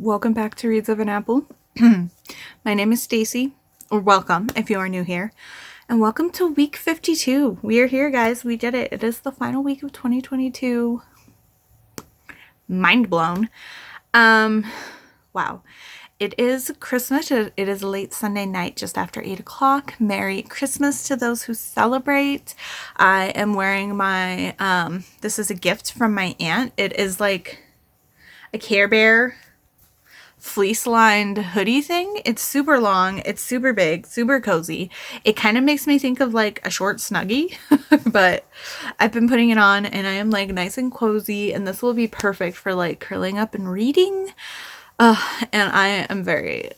Welcome back to Reads of an Apple. My name is Stacy, or welcome if you are new here, and welcome to week 52. We are here, guys. We did it. It is the final week of 2022. Mind blown. Wow. It is Christmas. It is late Sunday night, just after 8 o'clock. Merry Christmas to those who celebrate. I am wearing my, this is a gift from my aunt. It is like a Care Bear fleece lined hoodie thing. It's super long, it's super big, super cozy. It kind of makes me think of like a short snuggie, but I've been putting it on and I am like nice and cozy, and this will be perfect for like curling up and reading. And I am very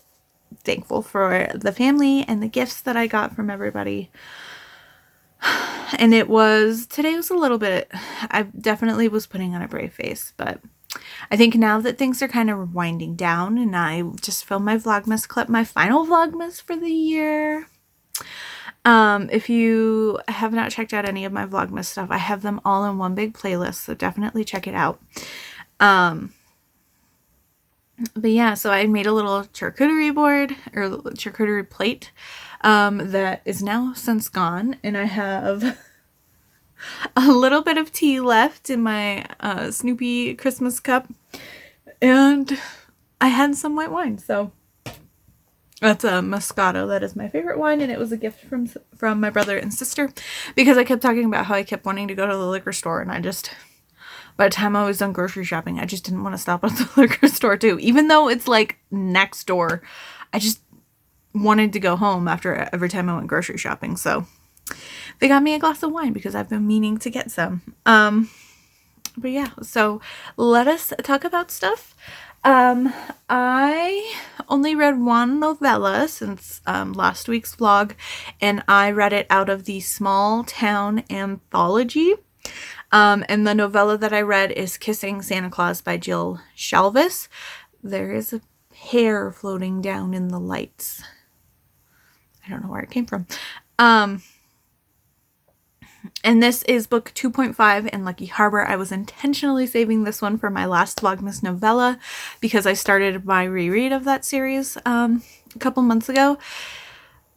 thankful for the family and the gifts that I got from everybody. And today was a little bit, I definitely was putting on a brave face, but I think now that things are kind of winding down and I just filmed my Vlogmas clip, my final Vlogmas for the year. If you have not checked out any of my Vlogmas stuff, I have them all in one big playlist, so definitely check it out. But yeah, so I made a little charcuterie board, or charcuterie plate, that is now since gone, and I have a little bit of tea left in my Snoopy Christmas cup, and I had some white wine, so that's a Moscato. That is my favorite wine, and it was a gift from my brother and sister, because I kept talking about how I kept wanting to go to the liquor store, and by the time I was done grocery shopping, I just didn't want to stop at the liquor store too, even though it's like next door. I just wanted to go home after every time I went grocery shopping, so they got me a glass of wine because I've been meaning to get some. But yeah, so let us talk about stuff. I only read one novella since last week's vlog, and I read it out of the Small Town Anthology. And the novella that I read is Kissing Santa Claus by Jill Shalvis. There is a hair floating down in the lights. I don't know where it came from. And this is book 2.5 in Lucky Harbor. I was intentionally saving this one for my last Vlogmas novella because I started my reread of that series a couple months ago.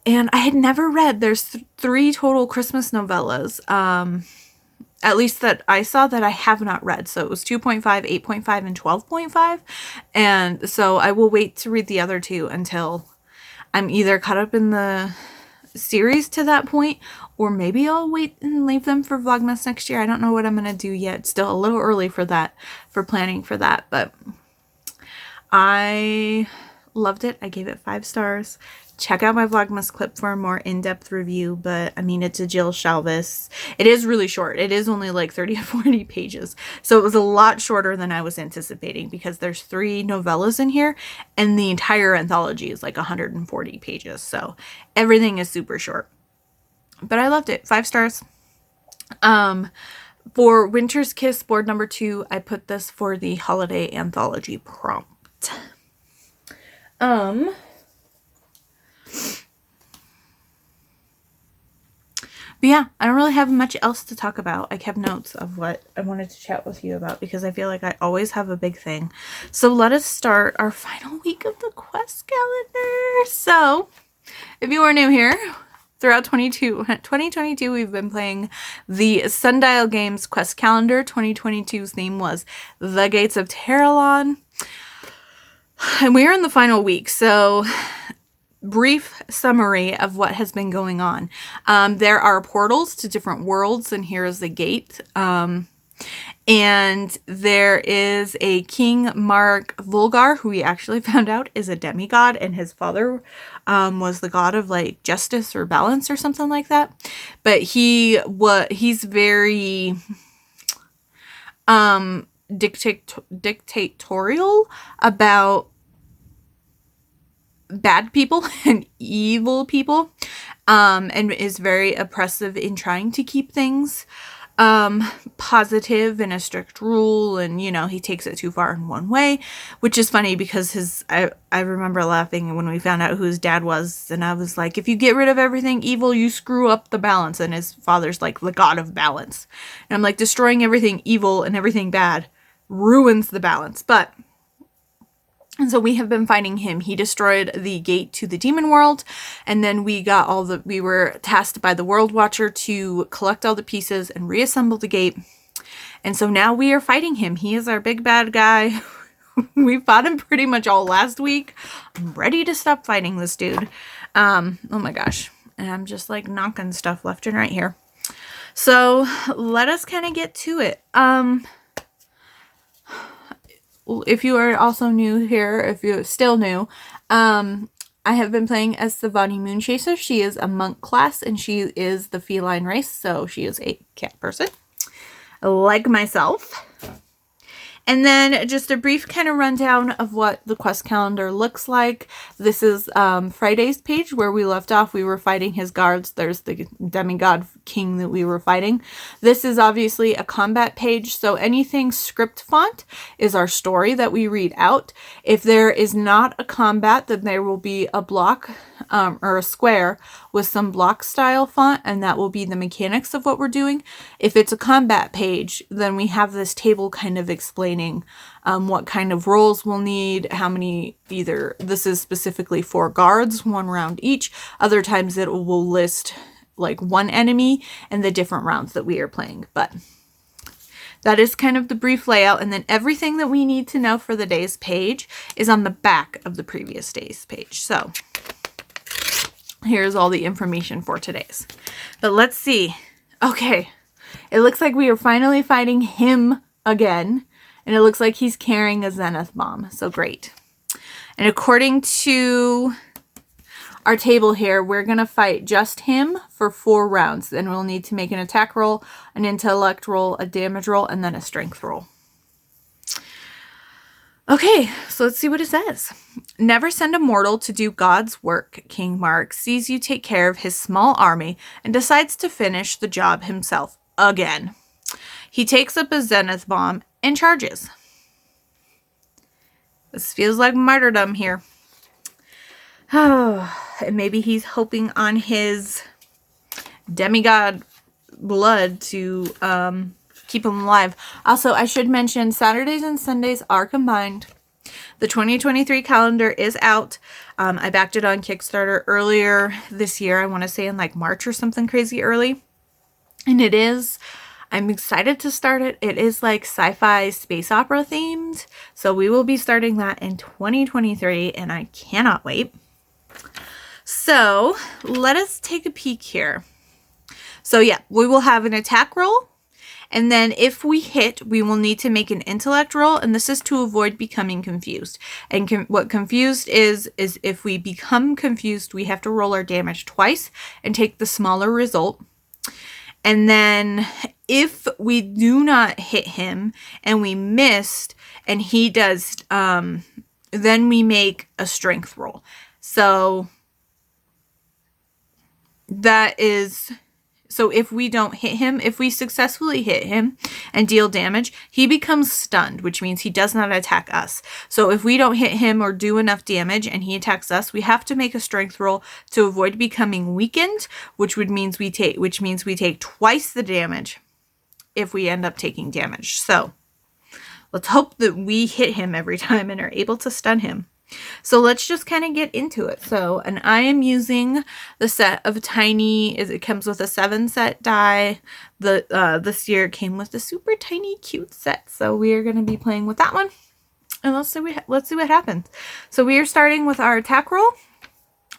And I had never read, there's 3 total Christmas novellas, at least that I saw, that I have not read. So it was 2.5, 8.5, and 12.5. And so I will wait to read the other 2 until I'm either caught up in the series to that point, or maybe I'll wait and leave them for Vlogmas next year. I don't know what I'm gonna do yet. It's still a little early for that, for planning for that, but I loved it. I gave it 5 stars. Check out my Vlogmas clip for a more in-depth review, but I mean, it's a Jill Shalvis. It is really short. It is only like 30 or 40 pages. So it was a lot shorter than I was anticipating, because there's 3 novellas in here and the entire anthology is like 140 pages. So everything is super short, but I loved it. 5 stars. For Winter's Kiss board number 2, I put this for the holiday anthology prompt. But yeah, I don't really have much else to talk about. I kept notes of what I wanted to chat with you about because I feel like I always have a big thing. So let us start our final week of the quest calendar. So if you are new here, throughout 2022, we've been playing the Sundial Games quest calendar. 2022's theme was The Gates of Terralon. And we're in the final week, so brief summary of what has been going on. There are portals to different worlds, and here is the gate. And there is a King Mark Vulgar, who we actually found out is a demigod, and his father was the god of like justice or balance or something like that. But he's very dictatorial about bad people and evil people, and is very oppressive in trying to keep things positive and a strict rule, and you know, he takes it too far in one way, which is funny because I remember laughing when we found out who his dad was, and I was like, if you get rid of everything evil, you screw up the balance. And his father's like the god of balance, and I'm like, destroying everything evil and everything bad ruins the balance. But And so we have been fighting him. He destroyed the gate to the demon world, and then we were tasked by the World Watcher to collect all the pieces and reassemble the gate. And so now we are fighting him. He is our big bad guy. We fought him pretty much all last week. I'm ready to stop fighting this dude. Oh my gosh. And I'm just like knocking stuff left and right here. So let us kind of get to it. If you are also new here, if you're still new, I have been playing as Savani Moonchaser. She is a monk class, and she is the feline race, so she is a cat person, like myself. And then just a brief kind of rundown of what the quest calendar looks like. This is Friday's page where we left off. We were fighting his guards. There's the demigod king that we were fighting. This is obviously a combat page, so anything script font is our story that we read out. If there is not a combat, then there will be a block or a square with some block style font, and that will be the mechanics of what we're doing. If it's a combat page, then we have this table kind of explaining what kind of rolls we'll need, how many, either this is specifically for guards, 1 round each. Other times it will list like 1 enemy and the different rounds that we are playing. But that is kind of the brief layout. And then everything that we need to know for the day's page is on the back of the previous day's page. So here's all the information for today's. But let's see. Okay. It looks like we are finally fighting him again. And it looks like he's carrying a zenith bomb. So great. And according to our table here, we're going to fight just him for 4 rounds. Then we'll need to make an attack roll, an intellect roll, a damage roll, and then a strength roll. Okay, so let's see what it says. Never send a mortal to do God's work. King Mark sees you take care of his small army and decides to finish the job himself again. He takes up a zenith bomb and charges. This feels like martyrdom here. Oh, and maybe he's hoping on his demigod blood to keep him alive. Also, I should mention Saturdays and Sundays are combined. The 2023 calendar is out. I backed it on Kickstarter earlier this year. I want to say in like March or something crazy early. And it is, I'm excited to start it. It is like sci-fi space opera themed. So we will be starting that in 2023 and I cannot wait. So let us take a peek here. So yeah, we will have an attack roll. And then if we hit, we will need to make an intellect roll. And this is to avoid becoming confused. And what confused is if we become confused, we have to roll our damage twice and take the smaller result. And then if we do not hit him and we missed and he does, then we make a strength roll. So that is, so if we don't hit him, if we successfully hit him and deal damage, he becomes stunned, which means he does not attack us. So if we don't hit him or do enough damage and he attacks us, we have to make a strength roll to avoid becoming weakened, which means we take twice the damage if we end up taking damage. So let's hope that we hit him every time and are able to stun him. So let's just kind of get into it. So, and I am using the set of tiny, it comes with a 7-set die. This year it came with a super tiny cute set. So we are going to be playing with that one. And let's see what happens. So we are starting with our attack roll.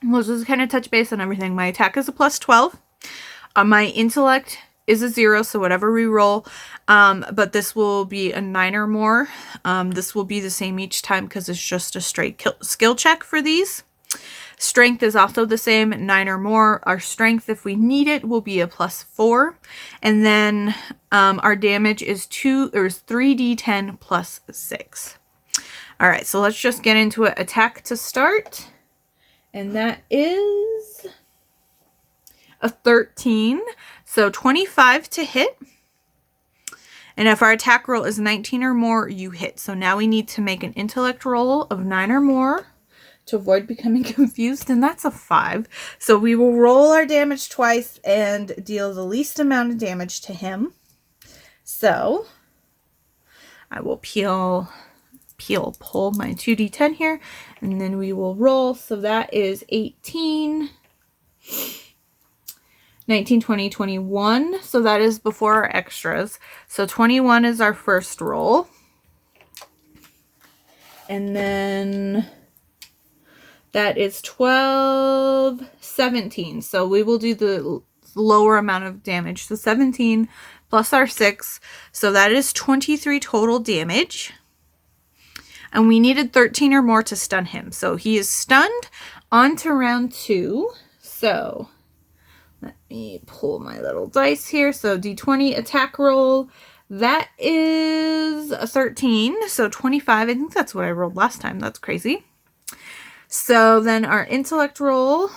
We'll just kind of touch base on everything. My attack is a +12. My intellect is a 0, so whatever we roll, but this will be a 9 or more. This will be the same each time because it's just a straight skill check for these. Strength is also the same, 9 or more. Our strength, if we need it, will be a +4, and then our damage is 3d10 plus 6. All right, so let's just get into it. Attack to start, and that is a 13. So 25 to hit. And if our attack roll is 19 or more, you hit. So now we need to make an intellect roll of 9 or more to avoid becoming confused. And that's a 5. So we will roll our damage twice and deal the least amount of damage to him. So I will peel pull my 2d10 here, and then we will roll. So that is 18, 19, 20, 21. So that is before our extras. So 21 is our first roll. And then that is 12, 17. So we will do the lower amount of damage. So 17 plus our 6. So that is 23 total damage. And we needed 13 or more to stun him. So he is stunned. On to round 2. So let me pull my little dice here. So d20 attack roll. That is a 13. So 25. I think that's what I rolled last time. That's crazy. So then our intellect roll.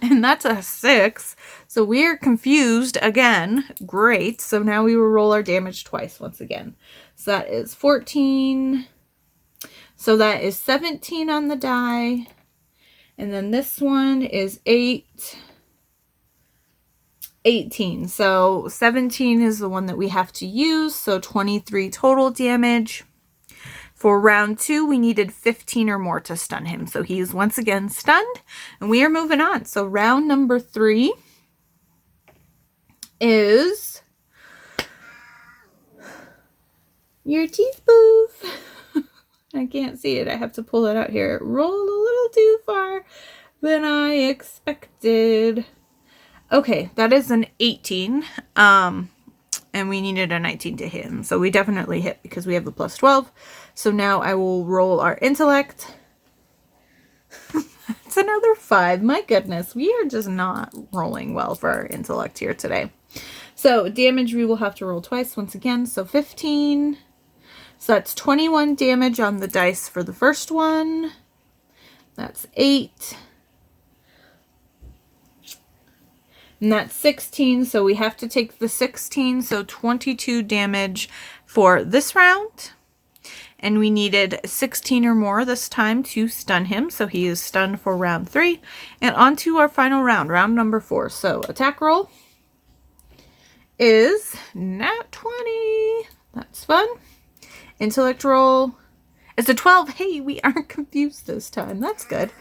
And that's a 6. So we're confused again. Great. So now we will roll our damage twice once again. So that is 14. So that is 17 on the die. And then this one is 8. 18. So 17 is the one that we have to use. So 23 total damage. For round 2, we needed 15 or more to stun him. So he is once again stunned. And we are moving on. So round number 3 is your teeth booth. I can't see it. I have to pull it out here. It rolled a little too far than I expected. Okay, that is an 18. And we needed a 19 to hit him. So we definitely hit because we have a plus 12. So now I will roll our intellect. It's another 5. My goodness, we are just not rolling well for our intellect here today. So damage we will have to roll twice once again. So 15. So that's 21 damage on the dice for the first one. That's 8. And that's 16. So we have to take the 16. So 22 damage for this round. And we needed 16 or more this time to stun him. So he is stunned for round 3. And on to our final round, round number 4. So attack roll is nat 20. That's fun. Intellect roll is a 12. Hey, we aren't confused this time. That's good.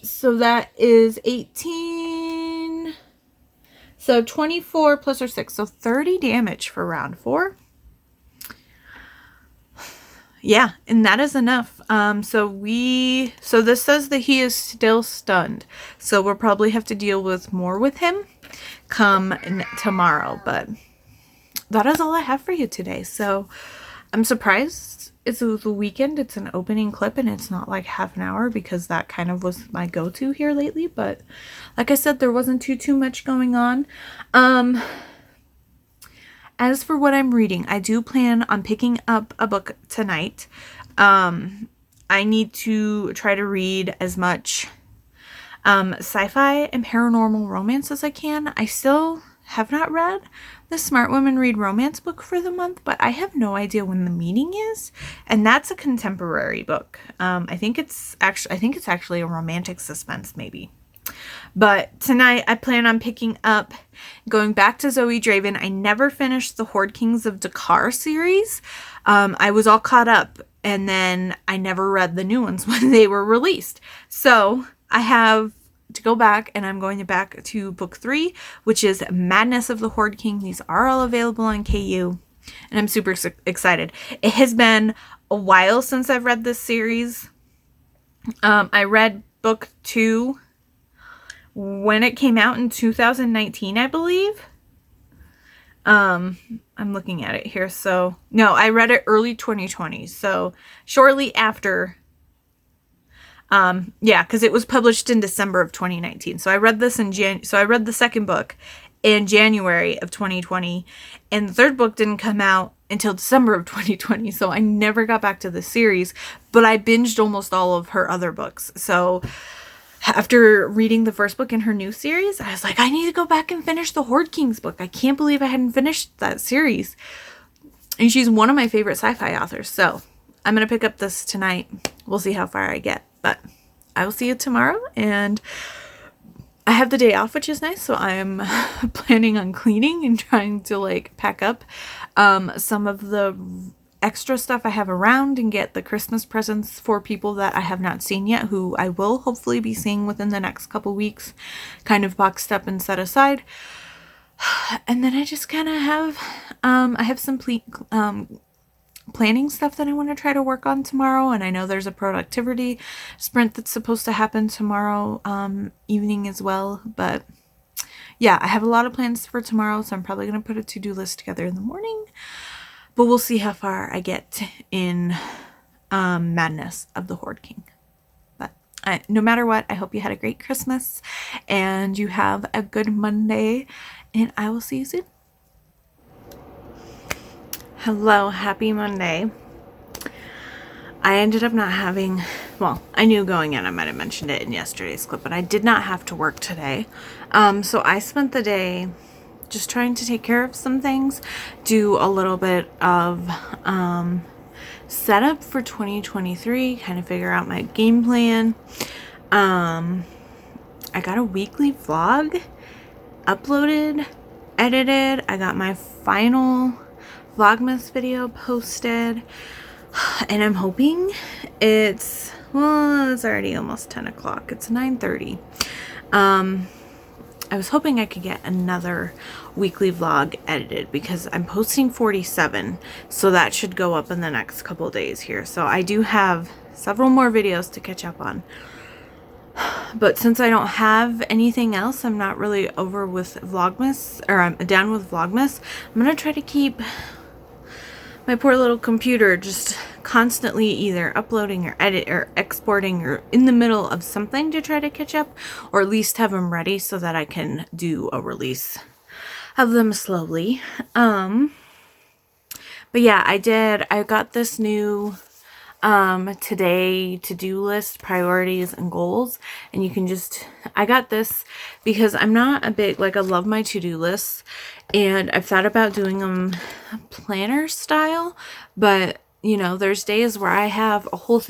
So that is 18. So 24 plus or 6. So 30 damage for round 4. Yeah, and that is enough. So this says that he is still stunned. So we'll probably have to deal with more with him come tomorrow. But that is all I have for you today. So I'm surprised it's the weekend. It's an opening clip and it's not like half an hour because that kind of was my go-to here lately. But like I said, there wasn't too much going on. As for what I'm reading, I do plan on picking up a book tonight. I need to try to read as much sci-fi and paranormal romance as I can. I still have not read the Smart Women Read Romance book for the month, but I have no idea when the meeting is. And that's a contemporary book. I think it's actually a romantic suspense maybe. But tonight I plan on picking up, going back to Zoe Draven. I never finished the Horde Kings of Dakar series. I was all caught up and then I never read the new ones when they were released. So I have to go back and I'm going back to book 3, which is Madness of the Horde King. These are all available on KU and I'm super excited. It has been a while since I've read this series. I read book 2 when it came out in 2019, I believe. I'm looking at it here. So, no, I read it early 2020. So, shortly after. Yeah, because it was published in December of 2019. So, I read this so I read the second book in January of 2020. And the third book didn't come out until December of 2020. So, I never got back to the series. But I binged almost all of her other books. So, after reading the first book in her new series, I was like, I need to go back and finish the Horde Kings book. I can't believe I hadn't finished that series. And she's one of my favorite sci-fi authors. So I'm going to pick up this tonight. We'll see how far I get. But I will see you tomorrow. And I have the day off, which is nice. So I'm planning on cleaning and trying to like pack up some of the extra stuff I have around and get the Christmas presents for people that I have not seen yet, who I will hopefully be seeing within the next couple weeks, kind of boxed up and set aside. And then I just kind of have, I have some planning stuff that I want to try to work on tomorrow. And I know there's a productivity sprint that's supposed to happen tomorrow evening as well. But yeah, I have a lot of plans for tomorrow, so I'm probably going to put a to-do list together in the morning. But we'll see how far I get in madness of the Horde King. But no matter what, I hope you had a great Christmas and you have a good Monday, and I will see you soon. Hello, happy Monday. I ended up not having, well, I knew going in, I might have mentioned it in yesterday's clip, but I did not have to work today. So I spent the day just trying to take care of some things, do a little bit of setup for 2023, kind of figure out my game plan. I got a weekly vlog uploaded, edited. I got my final Vlogmas video posted, and I'm hoping it's already almost 10 o'clock. It's 9:30. I was hoping I could get another weekly vlog edited because I'm posting 47, so that should go up in the next couple days here. So I do have several more videos to catch up on. But since I don't have anything else, I'm not really over with Vlogmas, or I'm down with Vlogmas. I'm going to try to keep my poor little computer just constantly either uploading or edit or exporting or in the middle of something to try to catch up, or at least have them ready so that I can do a release of them slowly. But yeah, I got this new today to-do list, priorities and goals, and you can just, I got this because I'm not a big, like, I love my to-do lists, and I've thought about doing them planner style, but you know, there's days where I have a whole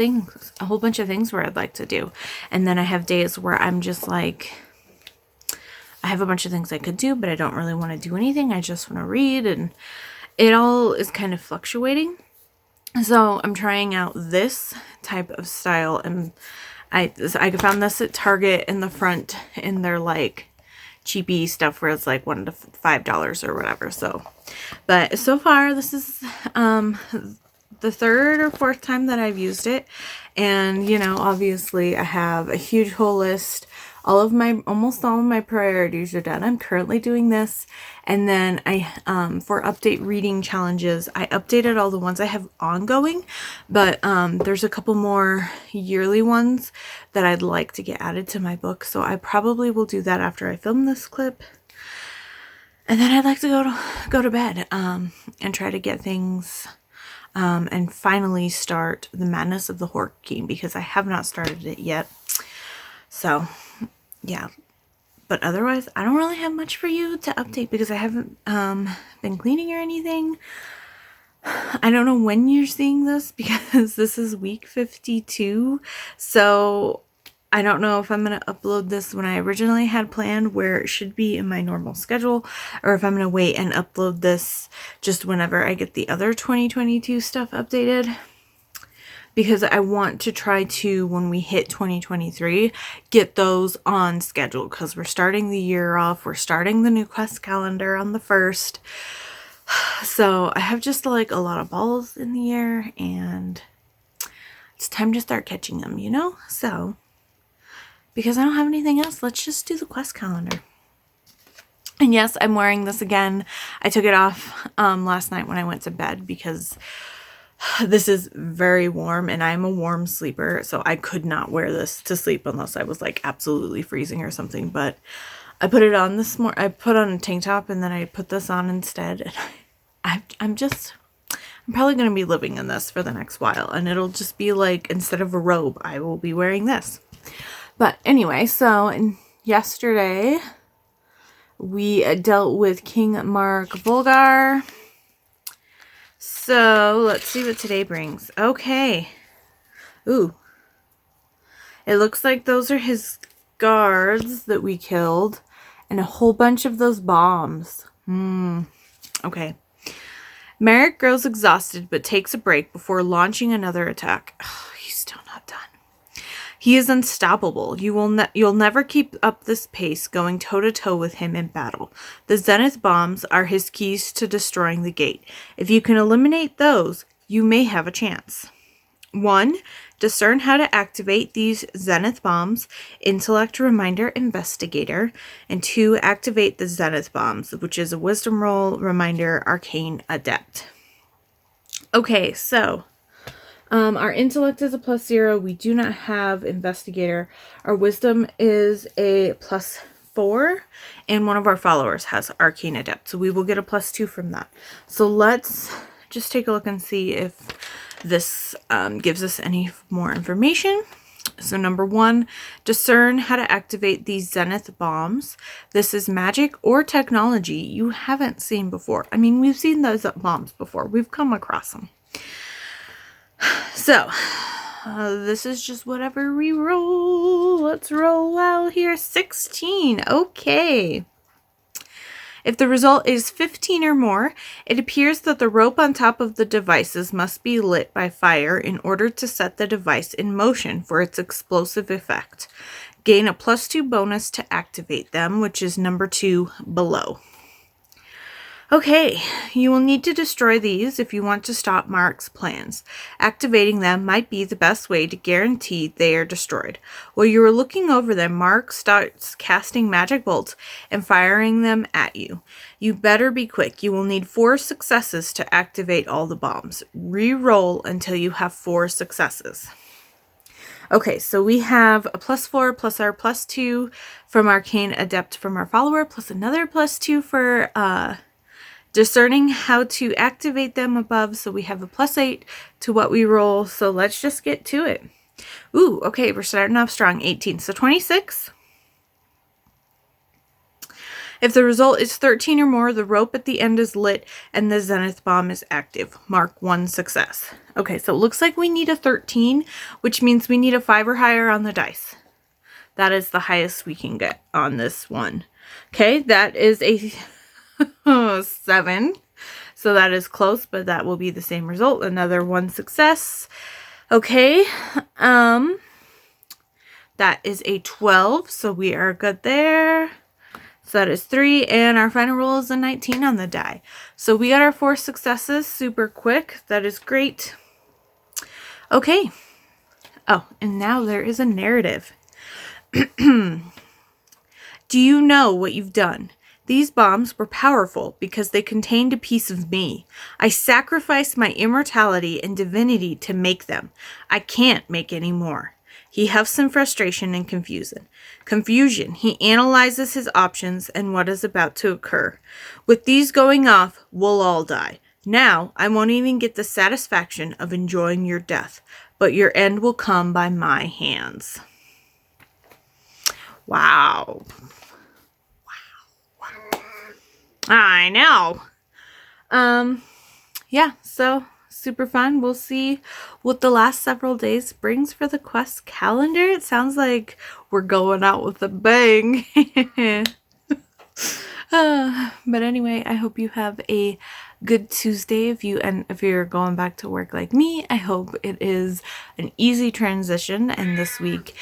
bunch of things where I'd like to do, and then I have days where I'm just like, I have a bunch of things I could do, but I don't really want to do anything. I just want to read, and it all is kind of fluctuating. So I'm trying out this type of style, and I found this at Target in the front in their like cheapy stuff where it's like $1 to $5 or whatever. So, but so far this is the third or fourth time that I've used it, and you know, obviously I have a huge whole list. Almost all of my priorities are done. I'm currently doing this, and then I for update reading challenges, I updated all the ones I have ongoing, but there's a couple more yearly ones that I'd like to get added to my book, so I probably will do that after I film this clip. And then I'd like to go to bed and try to get things and finally start the Madness of the Horde King, because I have not started it yet. So yeah, but otherwise I don't really have much for you to update because I haven't been cleaning or anything. I don't know when you're seeing this because this is week 52, so I don't know if I'm going to upload this when I originally had planned, where it should be in my normal schedule, or if I'm going to wait and upload this just whenever I get the other 2022 stuff updated. Because I want to try to, when we hit 2023, get those on schedule, because we're starting the year off. We're starting the new quest calendar on the 1st. So I have just like a lot of balls in the air, and it's time to start catching them, you know? So, because I don't have anything else, let's just do the quest calendar. And yes, I'm wearing this again. I took it off last night when I went to bed because this is very warm, and I'm a warm sleeper, so I could not wear this to sleep unless I was like absolutely freezing or something. But I put it on this morning. I put on a tank top, and then I put this on instead. And I'm probably going to be living in this for the next while, and it'll just be like, instead of a robe, I will be wearing this. But anyway, so yesterday we dealt with King Mark Volgar. So let's see what today brings. Okay. Ooh. It looks like those are his guards that we killed, and a whole bunch of those bombs. Okay. Merrick grows exhausted but takes a break before launching another attack. Oh, he's still not done. He is unstoppable. You'll never keep up this pace going toe-to-toe with him in battle. The Zenith bombs are his keys to destroying the gate. If you can eliminate those, you may have a chance. 1. Discern how to activate these Zenith bombs, Intellect Reminder Investigator. And 2. Activate the Zenith bombs, which is a Wisdom Roll Reminder Arcane Adept. Okay, so our Intellect is a +0. We do not have Investigator. Our Wisdom is a +4. And one of our followers has Arcane Adept. So we will get a +2 from that. So let's just take a look and see if this gives us any more information. So number 1, discern how to activate these Zenith bombs. This is magic or technology you haven't seen before. I mean, we've seen those bombs before. We've come across them. So this is just whatever we roll. Let's roll out here. 16. Okay. If the result is 15 or more, it appears that the rope on top of the devices must be lit by fire in order to set the device in motion for its explosive effect. Gain a +2 bonus to activate them, which is number 2 below. Okay, you will need to destroy these if you want to stop Mark's plans. Activating them might be the best way to guarantee they are destroyed. While you are looking over them, Mark starts casting magic bolts and firing them at you. You better be quick. You will need 4 successes to activate all the bombs. Re-roll until you have 4 successes. Okay, so we have a +4 plus our +2 from Arcane Adept from our follower, plus another +2 for discerning how to activate them above. So we have a +8 to what we roll. So let's just get to it. Ooh, okay, we're starting off strong. 18. So 26. If the result is 13 or more, the rope at the end is lit and the Zenith bomb is active. Mark 1 success. Okay, so it looks like we need a 13, which means we need a 5 or higher on the dice. That is the highest we can get on this one. Okay, that is a 7. So that is close, but that will be the same result. Another 1 success. Okay. That is a 12. So we are good there. So that is 3. And our final roll is a 19 on the die. So we got our 4 successes super quick. That is great. Okay. Oh, and now there is a narrative. Do you know what you've done? These bombs were powerful because they contained a piece of me. I sacrificed my immortality and divinity to make them. I can't make any more. He huffs in frustration and confusion. He analyzes his options and what is about to occur. With these going off, we'll all die. Now, I won't even get the satisfaction of enjoying your death, but your end will come by my hands. Wow. I know. Yeah, so super fun. We'll see what the last several days brings for the quest calendar. It sounds like we're going out with a bang. But anyway, I hope you have a good Tuesday. If you're going back to work like me, I hope it is an easy transition and this week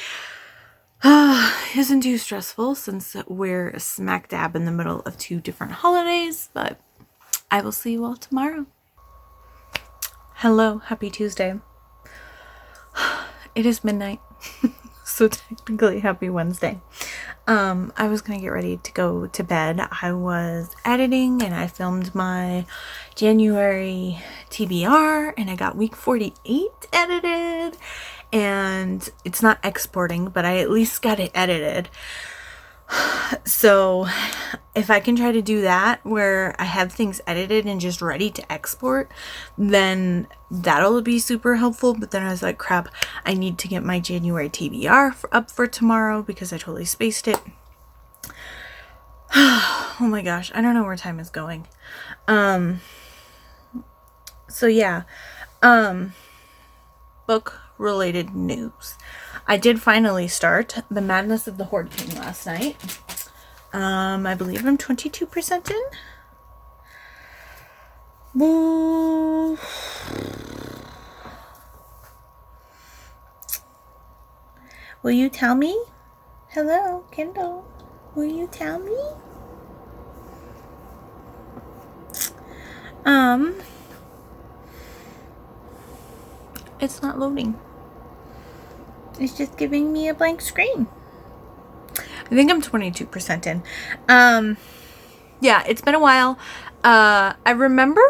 isn't too stressful since we're smack dab in the middle of 2 different holidays, but I will see you all tomorrow. Hello, happy Tuesday. It is midnight, so technically happy Wednesday. I was gonna get ready to go to bed. I was editing and I filmed my January TBR and I got week 48 edited. And it's not exporting, but I at least got it edited. So if I can try to do that where I have things edited and just ready to export, then that'll be super helpful. But then I was like, crap, I need to get my January TBR up for tomorrow because I totally spaced it. Oh my gosh, I don't know where time is going. So yeah, book related news. I did finally start The Madness of the Horde King last night. I believe I'm 22% in. Boo. Will you tell me? Hello, Kindle. Will you tell me? It's not loading. It's just giving me a blank screen. I think I'm 22% in. Yeah, it's been a while. I remember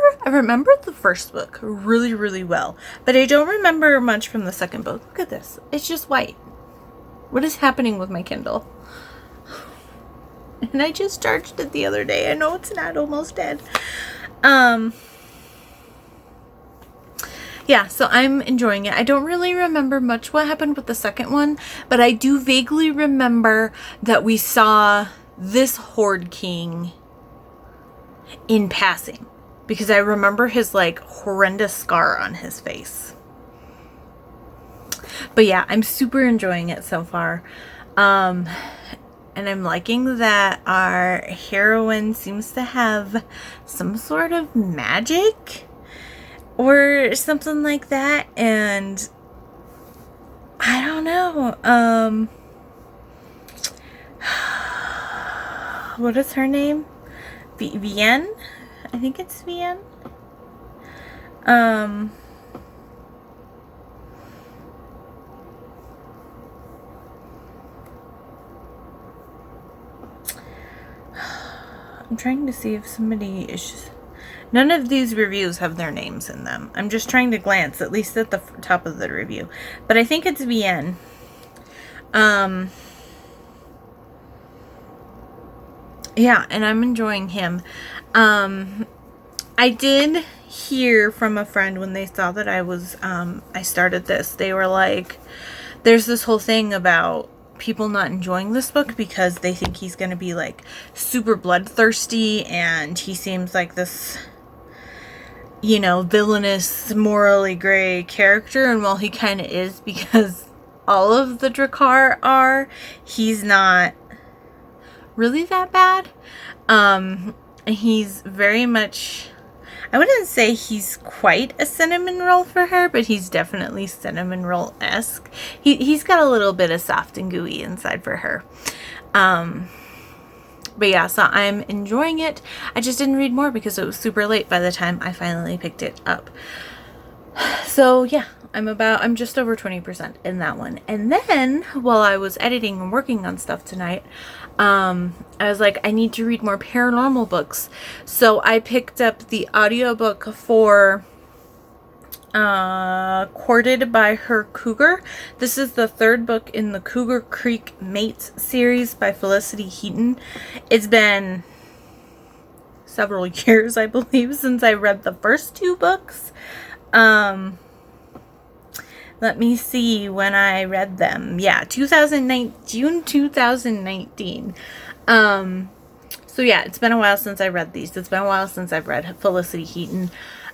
the first book really, really well, but I don't remember much from the second book. Look at this. It's just white. What is happening with my Kindle? And I just charged it the other day. I know it's not almost dead. Yeah, so I'm enjoying it. I don't really remember much what happened with the second one, but I do vaguely remember that we saw this Horde King in passing, because I remember his like horrendous scar on his face. But yeah, I'm super enjoying it so far. And I'm liking that our heroine seems to have some sort of magic or something like that, and I don't know, what is her name? Vienne? I think it's Vienne. I'm trying to see if somebody is... None of these reviews have their names in them. I'm just trying to glance, at least at the top of the review. But I think it's Vienne. Yeah, and I'm enjoying him. I did hear from a friend when they saw that I started this. They were like, there's this whole thing about people not enjoying this book because they think he's going to be like super bloodthirsty, and he seems like this, you know, villainous, morally gray character. And while he kind of is, because all of the Drakkar are, he's not really that bad. He's very much, I wouldn't say he's quite a cinnamon roll for her, but he's definitely cinnamon roll-esque. He's got a little bit of soft and gooey inside for her. But yeah, so I'm enjoying it. I just didn't read more because it was super late by the time I finally picked it up. So yeah, I'm just over 20% in that one. And then while I was editing and working on stuff tonight, I was like, I need to read more paranormal books. So I picked up the audiobook for Courted by Her Cougar. This is the third book in the Cougar Creek Mates series by Felicity Heaton. It's been several years, I believe, since I read the first two books. Let me see when I read them. Yeah, June 2019. So yeah, it's been a while since I read these. It's been a while since I've read Felicity Heaton.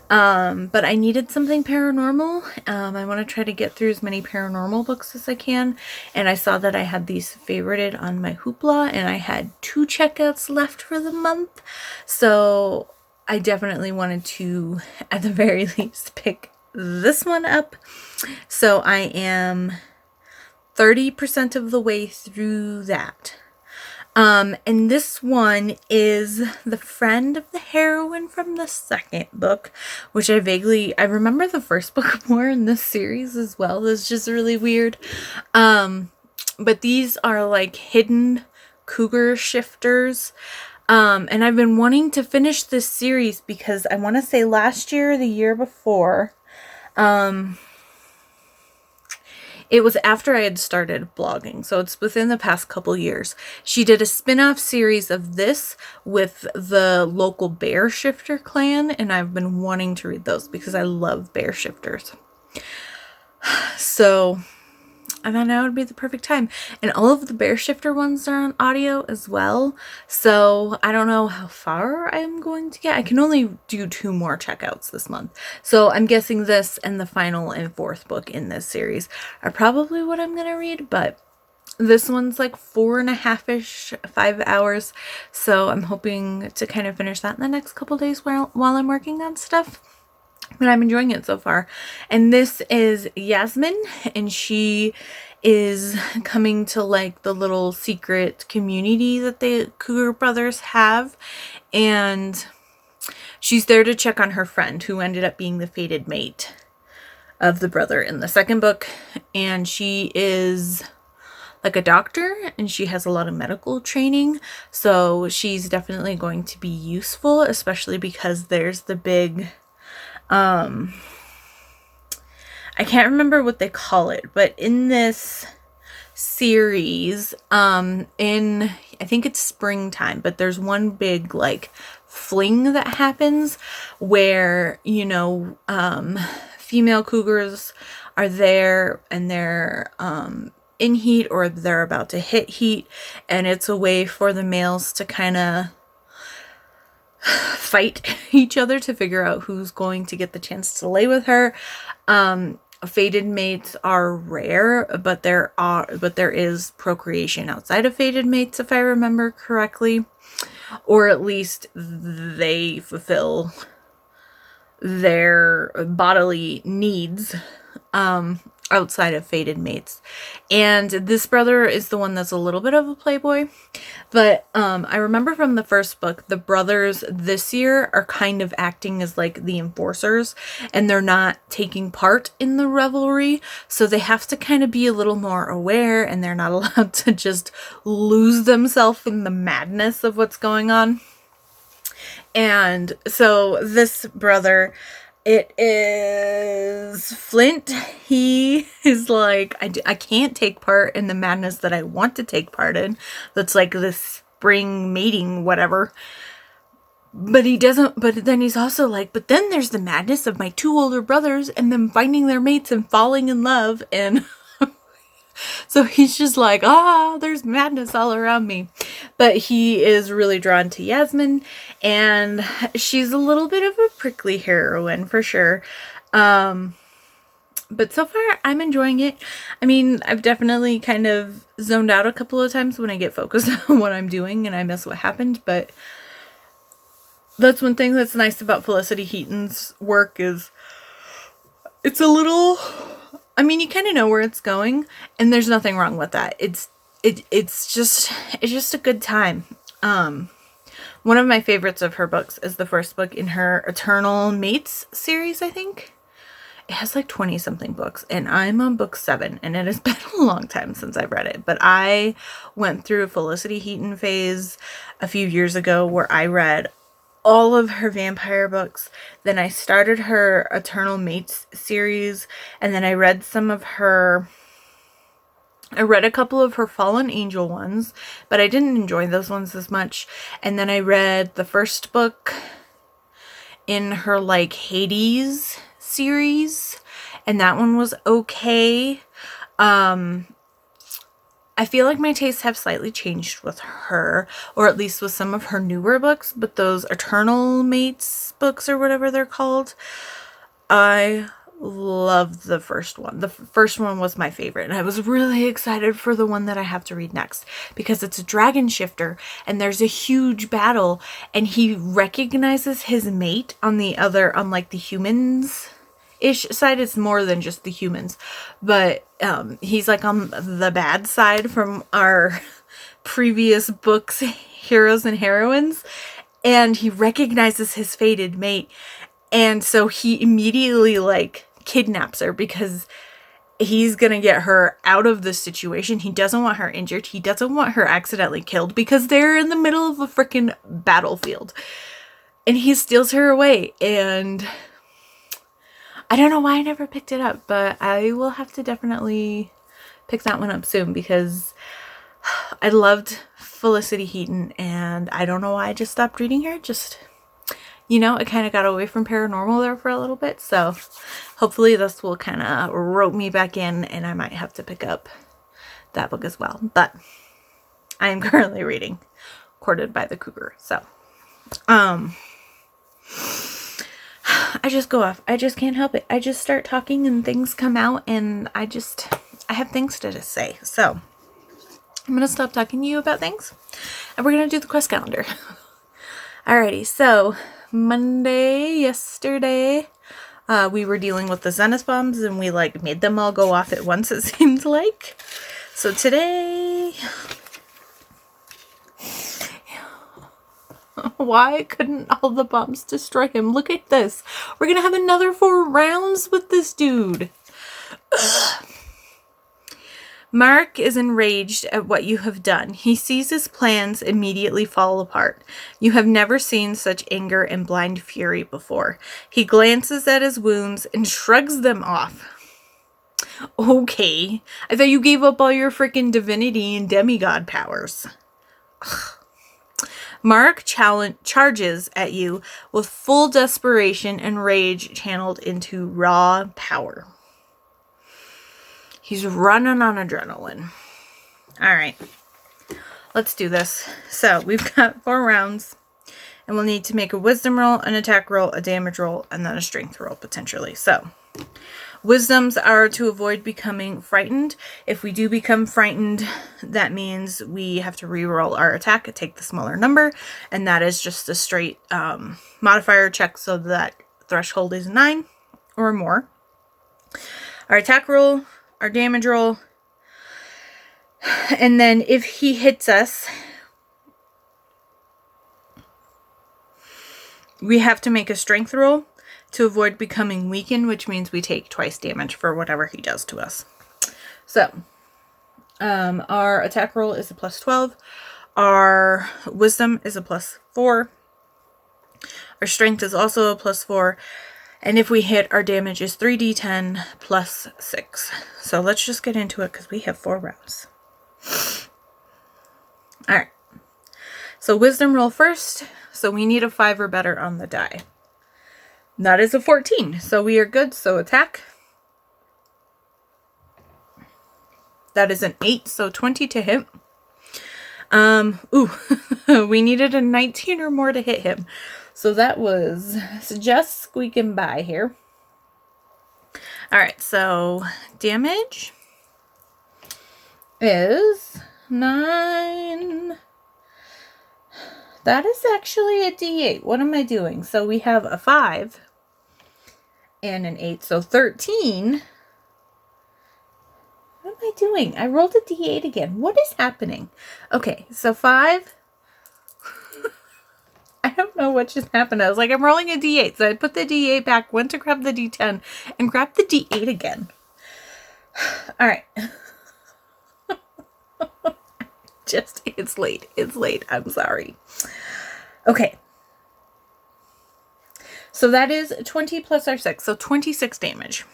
But I needed something paranormal. I want to try to get through as many paranormal books as I can. And I saw that I had these favorited on my Hoopla, and I had 2 checkouts left for the month. So I definitely wanted to, at the very least, pick this one up. So I am 30% of the way through that. And this one is the friend of the heroine from the second book, which I remember the first book more in this series as well. It's just really weird. But these are like hidden cougar shifters. And I've been wanting to finish this series because I want to say last year or the year before, it was after I had started blogging, so it's within the past couple years. She did a spin-off series of this with the local bear shifter clan, and I've been wanting to read those because I love bear shifters. So I thought now would be the perfect time. And all of the bear shifter ones are on audio as well. So I don't know how far I'm going to get. I can only do 2 more checkouts this month. So I'm guessing this and the final and 4th book in this series are probably what I'm going to read. But This one's like 4.5-ish, 5 hours. So I'm hoping to kind of finish that in the next couple days while I'm working on stuff. But I'm enjoying it so far. And this is Yasmin, and she is coming to like the little secret community that the Cougar brothers have. And she's there to check on her friend who ended up being the fated mate of the brother in the second book. And she is like a doctor, and she has a lot of medical training, so she's definitely going to be useful, especially because there's the big I can't remember what they call it, but in this series, in I think it's springtime, but there's one big like fling that happens where, you know, female cougars are there and they're in heat, or they're about to hit heat, and it's a way for the males to kind of fight each other to figure out who's going to get the chance to lay with her. Fated mates are rare, but there is procreation outside of fated mates, if I remember correctly, or at least they fulfill their bodily needs outside of fated mates. And this brother is the one that's a little bit of a playboy, but I remember from the first book, the brothers this year are kind of acting as like the enforcers, and they're not taking part in the revelry, so they have to kind of be a little more aware, and they're not allowed to just lose themselves in the madness of what's going on. And so this brother, it is Flint. He is like, I can't take part in the madness that I want to take part in. That's like this spring mating, whatever. But he doesn't, but then he's also like, but then there's the madness of my two older brothers and them finding their mates and falling in love. And so he's just like, there's madness all around me. But he is really drawn to Yasmin, and she's a little bit of a prickly heroine for sure. But so far, I'm enjoying it. I mean, I've definitely kind of zoned out a couple of times when I get focused on what I'm doing and I miss what happened. But that's one thing that's nice about Felicity Heaton's work is it's a little... I mean, you kind of know where it's going, and there's nothing wrong with that. It's just a good time. One of my favorites of her books is the first book in her Eternal Mates series, I think. It has like 20 something books, and I'm on book 7, and it has been a long time since I've read it. But I went through a Felicity Heaton phase a few years ago where I read all of her vampire books. Then I started her Eternal Mates series, and then I read a couple of her Fallen Angel ones, but I didn't enjoy those ones as much. And then I read the first book in her like Hades series, and that one was okay. I feel like my tastes have slightly changed with her, or at least with some of her newer books, but those Eternal Mates books or whatever they're called, I love the first one. The first one was my favorite, and I was really excited for the one that I have to read next, because it's a dragon shifter, and there's a huge battle, and he recognizes his mate on like the humans ish side. It's more than just the humans, but he's like on the bad side from our previous books, heroes and heroines, and he recognizes his fated mate, and so he immediately like kidnaps her because he's gonna get her out of the situation. He doesn't want her injured. He doesn't want her accidentally killed, because they're in the middle of a freaking battlefield, and he steals her away. And I don't know why I never picked it up, but I will have to definitely pick that one up soon, because I loved Felicity Heaton, and I don't know why I just stopped reading her. Just, you know, I kind of got away from paranormal there for a little bit, so hopefully this will kind of rope me back in, and I might have to pick up that book as well. But I am currently reading Courted by the Cougar, so I just go off. I just can't help it. I just start talking and things come out, and I have things to just say. So I'm going to stop talking to you about things, and we're going to do the quest calendar. Alrighty, so yesterday, we were dealing with the Zenith bombs, and we like made them all go off at once, it seemed like. So today, why couldn't all the bombs destroy him? Look at this. We're going to have another 4 rounds with this dude. Ugh. Mark is enraged at what you have done. He sees his plans immediately fall apart. You have never seen such anger and blind fury before. He glances at his wounds and shrugs them off. Okay, I thought you gave up all your freaking divinity and demigod powers. Ugh. Mark charges at you with full desperation and rage channeled into raw power. He's running on adrenaline. All right, let's do this. So we've got 4 rounds, and we'll need to make a wisdom roll, an attack roll, a damage roll, and then a strength roll potentially. So wisdoms are to avoid becoming frightened. If we do become frightened, that means we have to re-roll our attack and take the smaller number, and that is just a straight modifier check, so that threshold is 9 or more. Our attack roll, our damage roll, and then if he hits us, we have to make a strength roll to avoid becoming weakened, which means we take twice damage for whatever he does to us. So our attack roll is a +12, our wisdom is a +4, our strength is also a +4, and if we hit, our damage is 3d10 plus 6. So let's just get into it because we have 4 rounds. Alright. So wisdom roll first. So we need a 5 or better on the die. That is a 14. So we are good. So attack. That is an 8. So 20 to hit. We needed a 19 or more to hit him. So that was just squeaking by here. All right, so damage is 9. That is actually a D8. What am I doing? So we have a 5 and an 8, so 13. What am I doing? I rolled a D8 again. What is happening? Okay, so 5. I don't know what just happened. I was like, I'm rolling a D8. So I put the D8 back, went to grab the D10, and grabbed the D8 again. All right. It's late. It's late. I'm sorry. Okay. So that is 20 plus our 6. So 26 damage.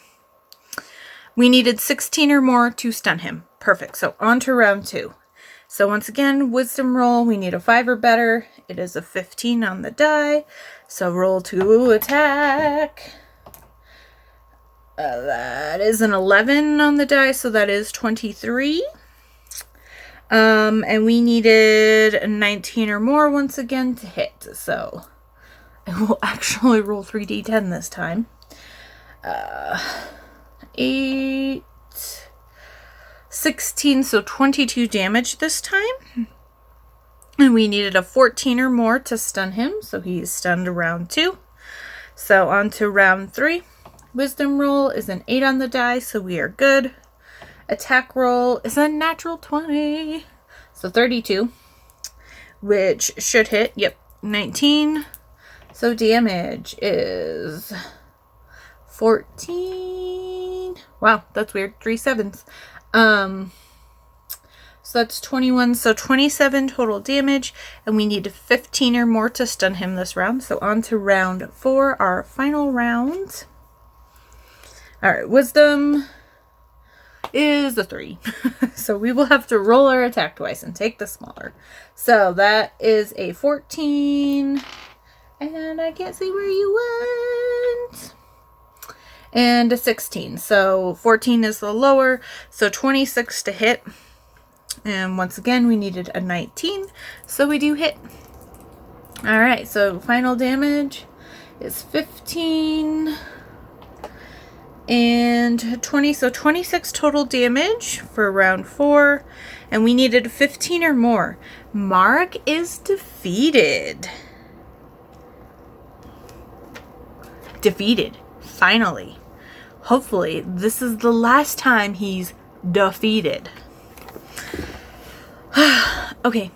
We needed 16 or more to stun him. Perfect. So on to round 2. So once again, wisdom roll, we need a 5 or better. It is a 15 on the die. So roll to attack. That is an 11 on the die, so that is 23. And we needed a 19 or more once again to hit. So I will actually roll 3d10 this time. 8... 16, so 22 damage this time. And we needed a 14 or more to stun him, so he's stunned round 2. So on to round 3. Wisdom roll is an 8 on the die, so we are good. Attack roll is a natural 20, so 32, which should hit. Yep, 19. So damage is 14. Wow, that's weird. 3 7s. So that's 21, so 27 total damage, and we need 15 or more to stun him this round. So on to round 4, our final round. All right, wisdom is a 3. So we will have to roll our attack twice and take the smaller. So that is a 14, and I can't see where you went. And a 16. So 14 is the lower. So 26 to hit. And once again, we needed a 19. So we do hit. All right. So final damage is 15. And 20, so 26 total damage for round 4. And we needed 15 or more. Mark is defeated. Defeated. Finally. Hopefully, this is the last time he's defeated. Okay.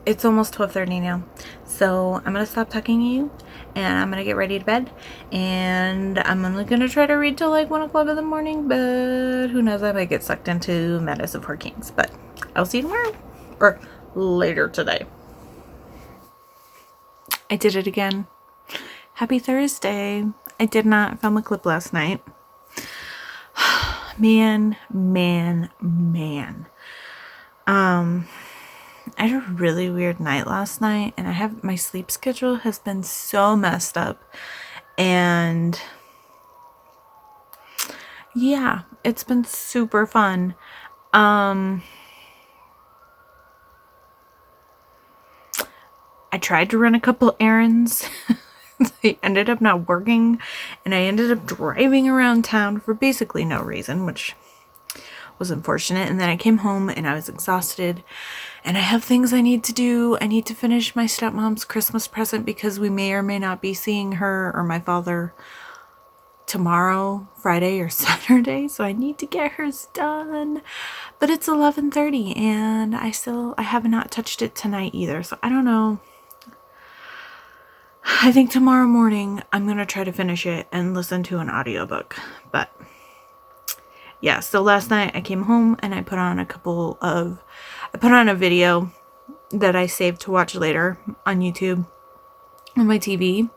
It's almost 12:30 now. So I'm going to stop talking to you. And I'm going to get ready to bed. And I'm only going to try to read till like 1 o'clock in the morning. But who knows, I might get sucked into Madness of Four Kings. But I'll see you tomorrow. Or later today. I did it again. Happy Thursday. I did not film a clip last night. Man. I had a really weird night last night, and my sleep schedule has been so messed up. And yeah, it's been super fun. I tried to run a couple errands. They ended up not working, and I ended up driving around town for basically no reason, which was unfortunate. And then I came home and I was exhausted, and I have things I need to do. I need to finish my stepmom's Christmas present because we may or may not be seeing her or my father tomorrow, Friday or Saturday, so I need to get hers done. But it's 11:30 and I have not touched it tonight either, so I don't know. I think tomorrow morning I'm going to try to finish it and listen to an audiobook. But yeah, so last night I came home and I put on a video that I saved to watch later on YouTube on my TV.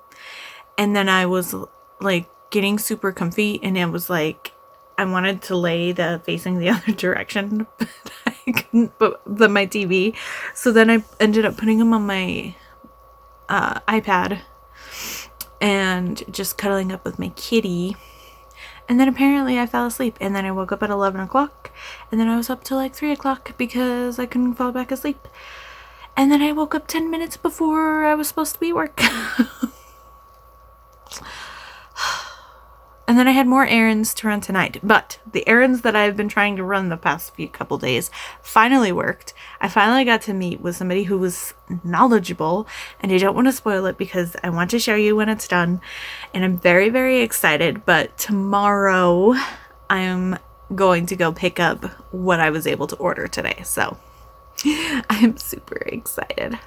And then I was like getting super comfy, and it was like I wanted to lay facing the other direction, but I couldn't put my TV. So then I ended up putting them on my iPad and just cuddling up with my kitty. And then apparently I fell asleep, and then I woke up at 11 o'clock, and then I was up till like 3 o'clock because I couldn't fall back asleep. And then I woke up 10 minutes before I was supposed to be at work. And then I had more errands to run tonight. But the errands that I've been trying to run the past couple days finally worked. I finally got to meet with somebody who was knowledgeable, and I don't want to spoil it because I want to show you when it's done. And I'm very, very excited. But tomorrow I'm going to go pick up what I was able to order today. So I'm super excited.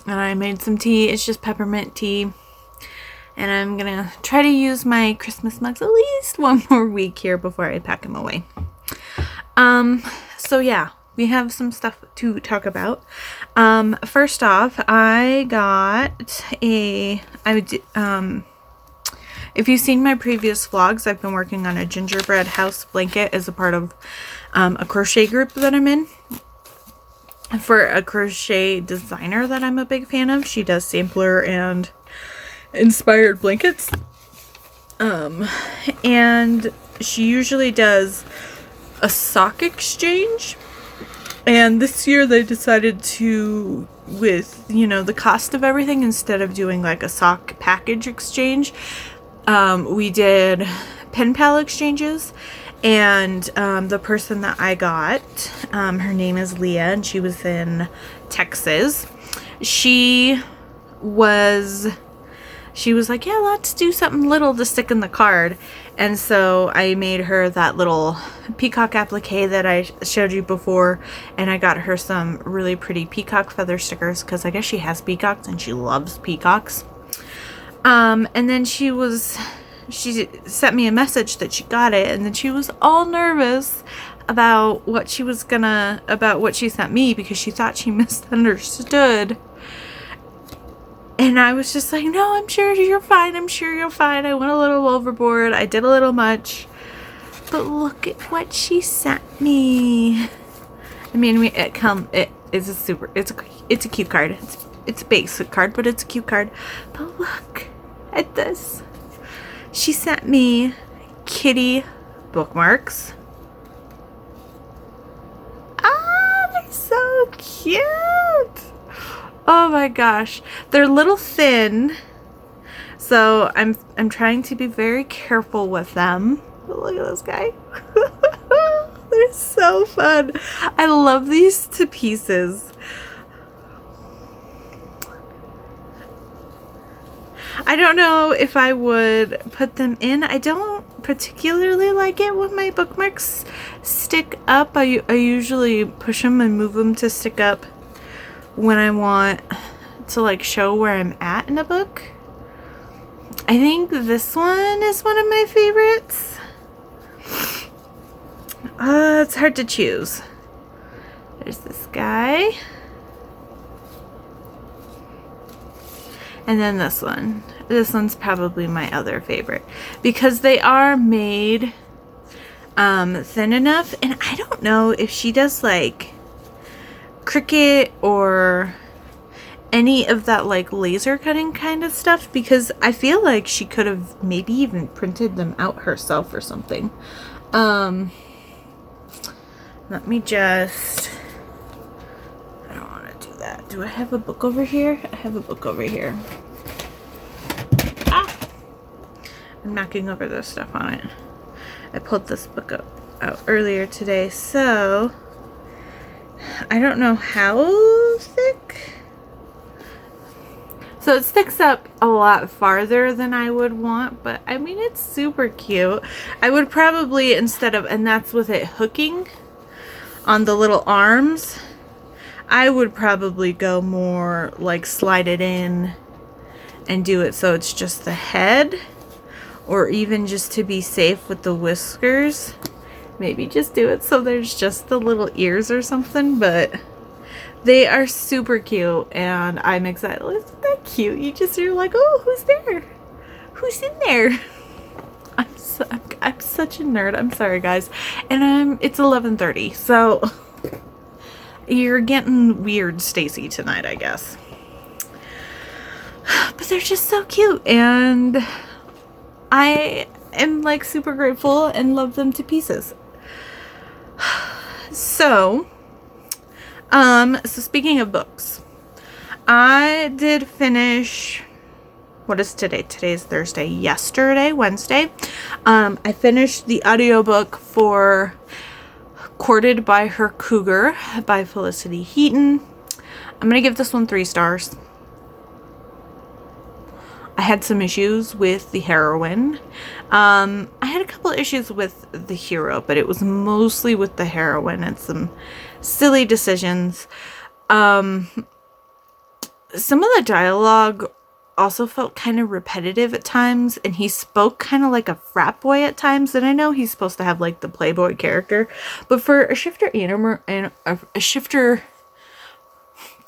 And I made some tea. It's just peppermint tea. And I'm going to try to use my Christmas mugs at least one more week here before I pack them away. So yeah, we have some stuff to talk about. First off, if you've seen my previous vlogs, I've been working on a gingerbread house blanket as a part of a crochet group that I'm in. For a crochet designer that I'm a big fan of. She does sampler and inspired blankets. And she usually does a sock exchange. And this year they decided to, with, the cost of everything, instead of doing like a sock package exchange, we did pen pal exchanges. And the person that I got, her name is Leah, and she was in Texas. She was like, yeah, let's do something little to stick in the card. And so I made her that little peacock applique that I showed you before, and I got her some really pretty peacock feather stickers because I guess she has peacocks and she loves peacocks. And then she sent me a message that she got it, and then she was all nervous about what she sent me because she thought she misunderstood. And I was just like, no, I'm sure you're fine. I'm sure you're fine. I went a little overboard. I did a little much. But look at what she sent me. I mean, it's a cute card. It's a basic card, but it's a cute card. But look at this. She sent me kitty bookmarks. Ah, they're so cute. Oh my gosh. They're a little thin, So I'm trying to be very careful with them. But look at this guy. They're so fun. I love these to pieces. I don't know if I would put them in. I don't particularly like it when my bookmarks stick up. I usually push them and move them to stick up when I want to like show where I'm at in a book. I think this one is one of my favorites. It's hard to choose. There's this guy. And then this one. This one's probably my other favorite because they are made thin enough. And I don't know if she does like Cricut or any of that like laser cutting kind of stuff, because I feel like she could have maybe even printed them out herself or something. Let me just, I don't want to do that. Do I have a book over here? I have a book over here. Ah! I'm knocking over this stuff on it. I pulled this book out earlier today, so I don't know how thick. So it sticks up a lot farther than I would want, but I mean, it's super cute. I would probably, instead of, and that's with it hooking on the little arms, I would probably go more like slide it in and do it so it's just the head, or even just to be safe with the whiskers, maybe just do it so there's just the little ears or something. But they are super cute and I'm excited. Isn't that cute? You're like, oh, who's there? Who's in there? I'm such a nerd. I'm sorry, guys. And it's 11:30, so you're getting weird Stacy tonight, I guess. But they're just so cute, and I am like super grateful and love them to pieces. So speaking of books, I did finish, what is today? Today's Thursday. Yesterday, Wednesday, I finished the audiobook for Courted by Her Cougar by Felicity Heaton. I'm going to give this one 3 stars. I had some issues with the heroine. I had a couple issues with the hero, but it was mostly with the heroine and some silly decisions. Some of the dialogue also felt kind of repetitive at times, and he spoke kind of like a frat boy at times. And I know he's supposed to have like the playboy character, but for a shifter animal and a shifter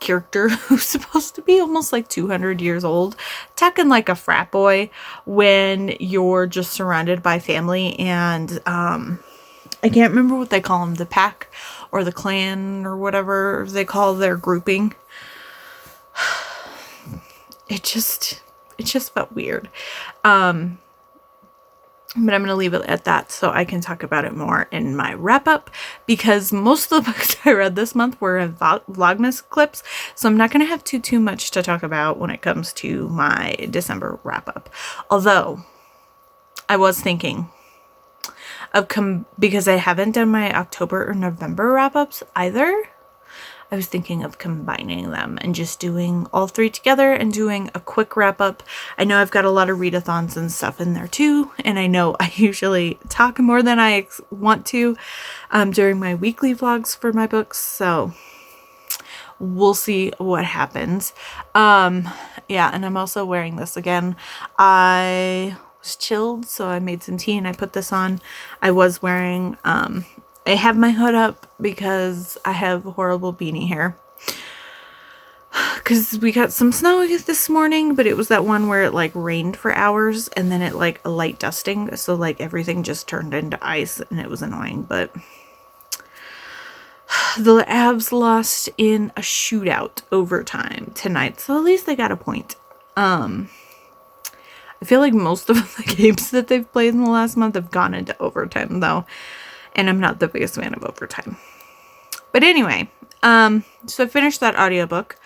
character who's supposed to be almost like 200 years old, talking like a frat boy when you're just surrounded by family and I can't remember what they call them, the pack or the clan or whatever they call their grouping. It just felt weird. But I'm going to leave it at that so I can talk about it more in my wrap-up, because most of the books I read this month were in Vlogmas clips, so I'm not going to have too much to talk about when it comes to my December wrap-up. Although, I was thinking of because I haven't done my October or November wrap-ups either, I was thinking of combining them and just doing all 3 together and doing a quick wrap up. I know I've got a lot of readathons and stuff in there too, and I know I usually talk more than I want to during my weekly vlogs for my books, so we'll see what happens. Yeah, and I'm also wearing this again. I was chilled, so I made some tea and I put this on. I was wearing I have my hood up because I have horrible beanie hair. Because we got some snow this morning, but it was that one where it like rained for hours and then it like a light dusting. So like everything just turned into ice and it was annoying. But the Avs lost in a shootout overtime tonight. So at least they got a point. I feel like most of the games that they've played in the last month have gone into overtime though. And I'm not the biggest fan of overtime. But anyway, so I finished that audiobook.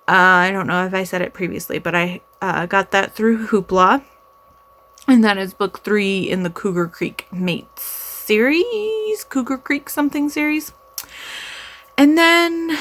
I don't know if I said it previously, but I got that through Hoopla. And that is book 3 in the Cougar Creek Mates series. Cougar Creek something series. And then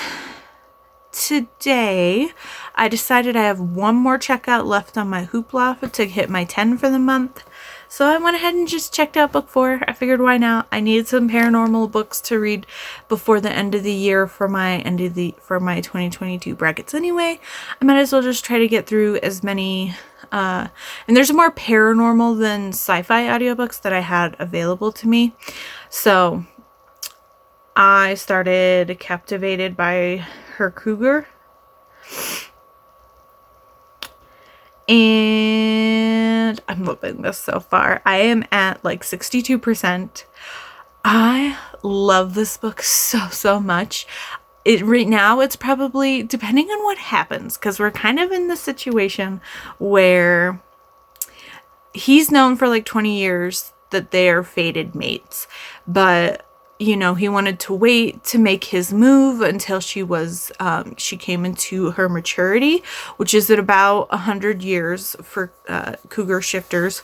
today, I decided I have one more checkout left on my Hoopla to hit my 10 for the month. So I went ahead and just checked out book 4. I figured why not? I needed some paranormal books to read before the end of the year for my 2022 brackets anyway. I might as well just try to get through as many and there's more paranormal than sci-fi audiobooks that I had available to me. So I started Captivated by Her Cougar. And I'm loving this so far. I am at like 62%. I love this book so much. Right now it's probably, depending on what happens, because we're kind of in the situation where he's known for like 20 years that they are fated mates, but you know, he wanted to wait to make his move until she came into her maturity, which is at about 100 years for cougar shifters.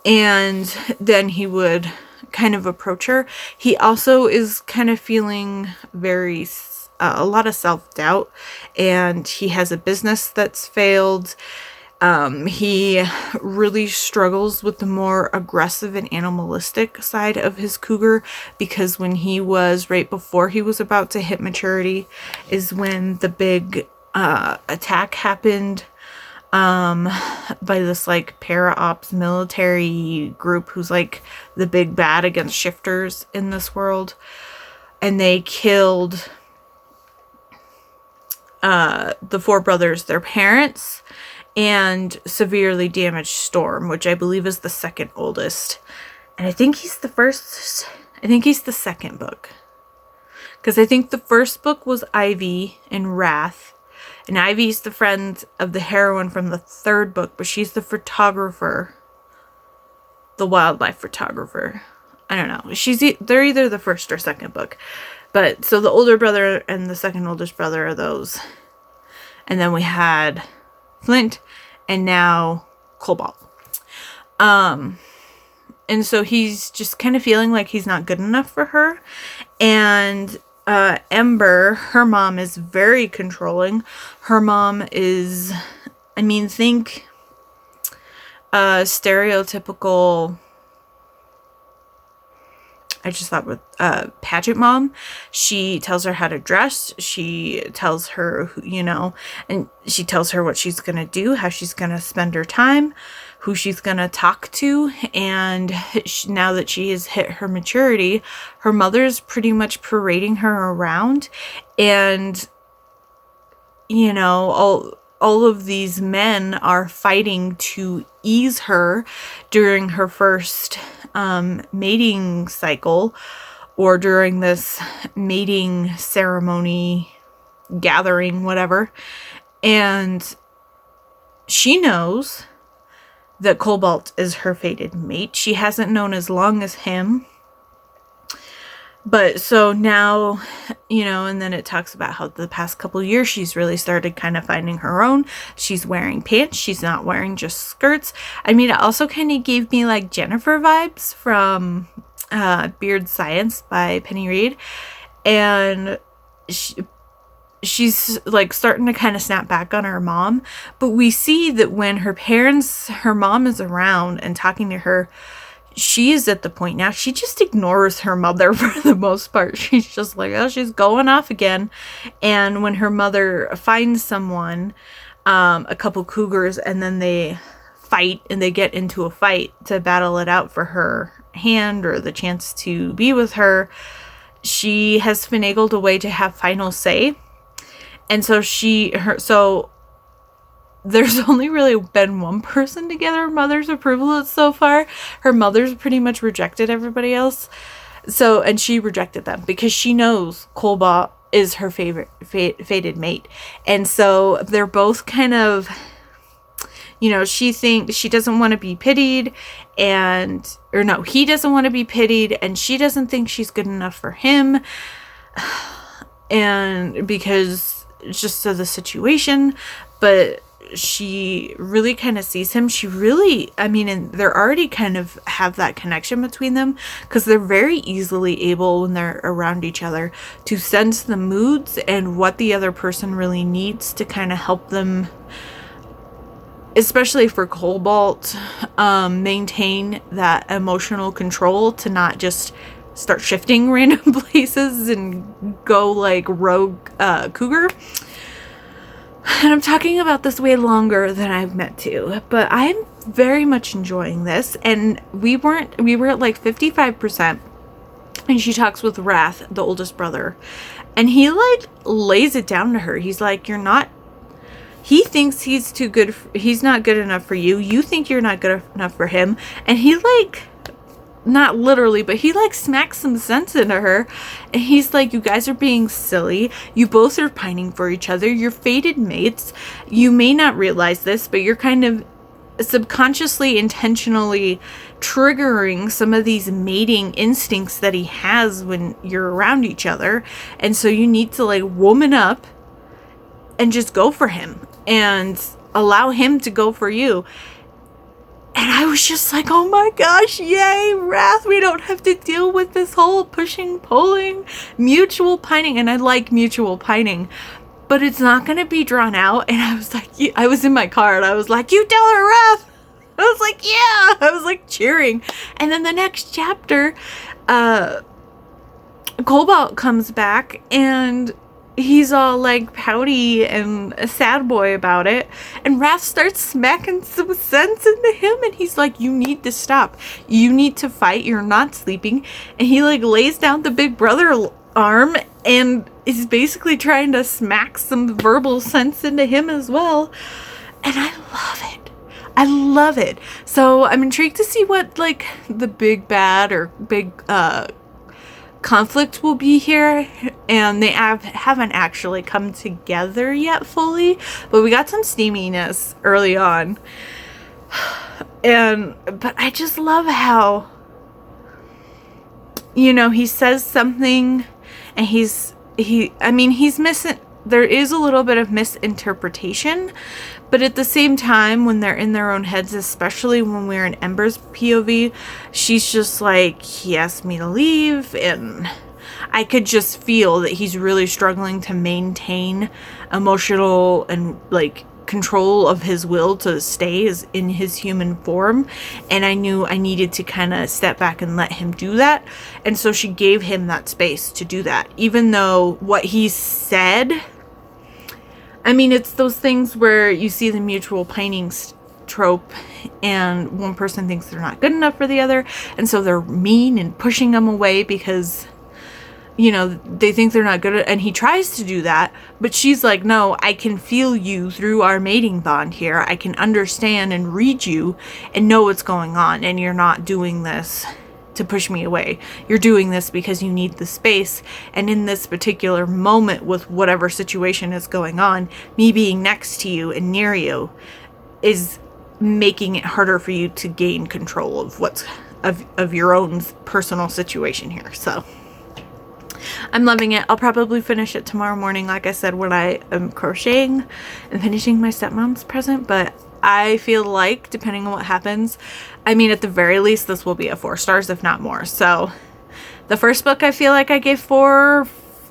And then he would kind of approach her. He also is kind of feeling a lot of self-doubt, and he has a business that's failed. He really struggles with the more aggressive and animalistic side of his cougar, because right before he was about to hit maturity is when the big attack happened by this like para-ops military group who's like the big bad against shifters in this world. And they killed the 4 brothers, their parents, and severely damaged Storm, which I believe is the second oldest. And I think he's the second book. Because I think the first book was Ivy and Wrath. And Ivy's the friend of the heroine from the 3rd book, but she's the photographer. The wildlife photographer. I don't know. They're either the first or second book. But, so the older brother and the second oldest brother are those. And then we had Flint, and now Cobalt. And so he's just kind of feeling like he's not good enough for her. And Ember, her mom, is very controlling. Her mom is, think stereotypical, I just thought with pageant mom. She tells her how to dress. She tells her, and she tells her what she's going to do, how she's going to spend her time, who she's going to talk to. And now that she has hit her maturity, her mother's pretty much parading her around. And, all of these men are fighting to ease her during her first mating cycle, or during this mating ceremony, gathering, whatever. And she knows that Cobalt is her fated mate. She hasn't known as long as him. But so now, and then it talks about how the past couple years she's really started kind of finding her own. She's wearing pants. She's not wearing just skirts. It also kind of gave me like Jennifer vibes from Beard Science by Penny Reed. And she's like starting to kind of snap back on her mom. But we see that when her mom is around and talking to her, she is at the point now, she just ignores her mother for the most part. She's just like, oh, she's going off again. And when her mother finds someone, a couple cougars, and then they fight and they get into a fight to battle it out for her hand or the chance to be with her, she has finagled a way to have final say. And so there's only really been one person to get her mother's approval so far. Her mother's pretty much rejected everybody else. And she rejected them because she knows Cobalt is her favorite fated mate. And so they're both kind of, she thinks she doesn't want to be pitied, he doesn't want to be pitied, and she doesn't think she's good enough for him. And because just to the situation, but she really kind of sees him. She really, I mean, and they're already kind of have that connection between them, because they're very easily able, when they're around each other, to sense the moods and what the other person really needs to kind of help them, especially for Cobalt, maintain that emotional control to not just start shifting random places and go like rogue cougar. And I'm talking about this way longer than I've meant to, but I'm very much enjoying this. And we were at like 55%, and she talks with Wrath, the oldest brother, and he like lays it down to her. He's like, he thinks he's too good. He's not good enough for you. You think you're not good enough for him. And he like, not literally, but he like smacks some sense into her, and he's like, you guys are being silly. You both are pining for each other. You're fated mates. You may not realize this, but you're kind of subconsciously, intentionally triggering some of these mating instincts that he has when you're around each other. And so you need to like woman up and just go for him and allow him to go for you. And I was just like, oh my gosh, yay, Wrath. We don't have to deal with this whole pushing, pulling, mutual pining. And I like mutual pining, but it's not going to be drawn out. And I was like, I was in my car and I was like, you tell her, Wrath. I was like, yeah. I was like cheering. And then the next chapter, Cobalt comes back and he's all like pouty and a sad boy about it, and Wrath starts smacking some sense into him, and he's like, you need to stop, you need to fight, you're not sleeping. And he like lays down the big brother arm and is basically trying to smack some verbal sense into him as well, and I love it. So I'm intrigued to see what like the big bad or big conflict will be here, and they haven't actually come together yet fully, but we got some steaminess early on. But I just love how, you know, he says something and he's missing. There is a little bit of misinterpretation, but at the same time, when they're in their own heads, especially when we're in Ember's POV, she's just like, he asked me to leave, and I could just feel that he's really struggling to maintain emotional and like control of his will to stay in his human form, and I knew I needed to kind of step back and let him do that. And so she gave him that space to do that, even though what he said, I mean, it's those things where you see the mutual pining trope, and one person thinks they're not good enough for the other, and so they're mean and pushing them away because, you know, they think they're not good at, and he tries to do that, but she's like, no, I can feel you through our mating bond here. I can understand and read you and know what's going on, and you're not doing this to push me away. You're doing this because you need the space, and in this particular moment with whatever situation is going on, me being next to you and near you is making it harder for you to gain control of what's of your own personal situation here. So I'm loving it. I'll probably finish it tomorrow morning, like I said, when I am crocheting and finishing my stepmom's present, but I feel like, depending on what happens, I mean, at the very least, this will be a 4 stars, if not more. So the first book, I feel like I gave 4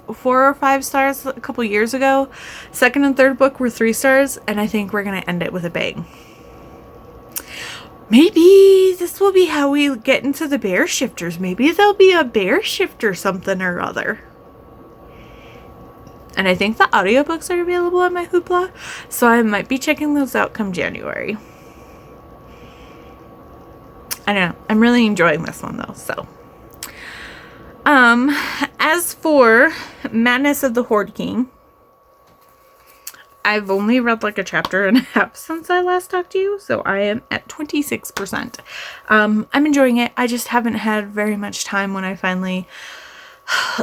or 5 stars a couple years ago. Second and third book were 3 stars, and I think we're going to end it with a bang. Maybe this will be how we get into the bear shifters. Maybe there'll be a bear shifter something or other. And I think the audiobooks are available on my Hoopla, so I might be checking those out come January. I don't know. I'm really enjoying this one though, so. As for Madness of the Horde King, I've only read like a chapter and a half since I last talked to you, so I am at 26%. I'm enjoying it. I just haven't had very much time when I finally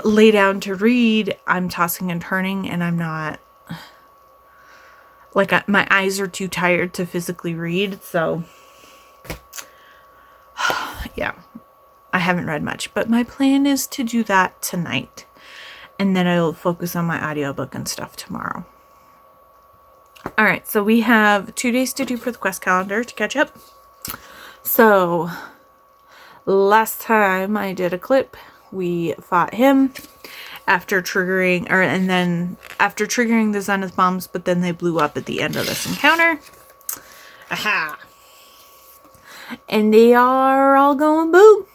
lay down to read. I'm tossing and turning, and I'm not, like, my eyes are too tired to physically read, so yeah, I haven't read much, but my plan is to do that tonight, and then I'll focus on my audiobook and stuff tomorrow. All right, so we have 2 days to do for the quest calendar to catch up. So last time I did a clip, we fought him after triggering, after triggering the Zenith bombs, but then they blew up at the end of this encounter. Aha! And they are all going boom.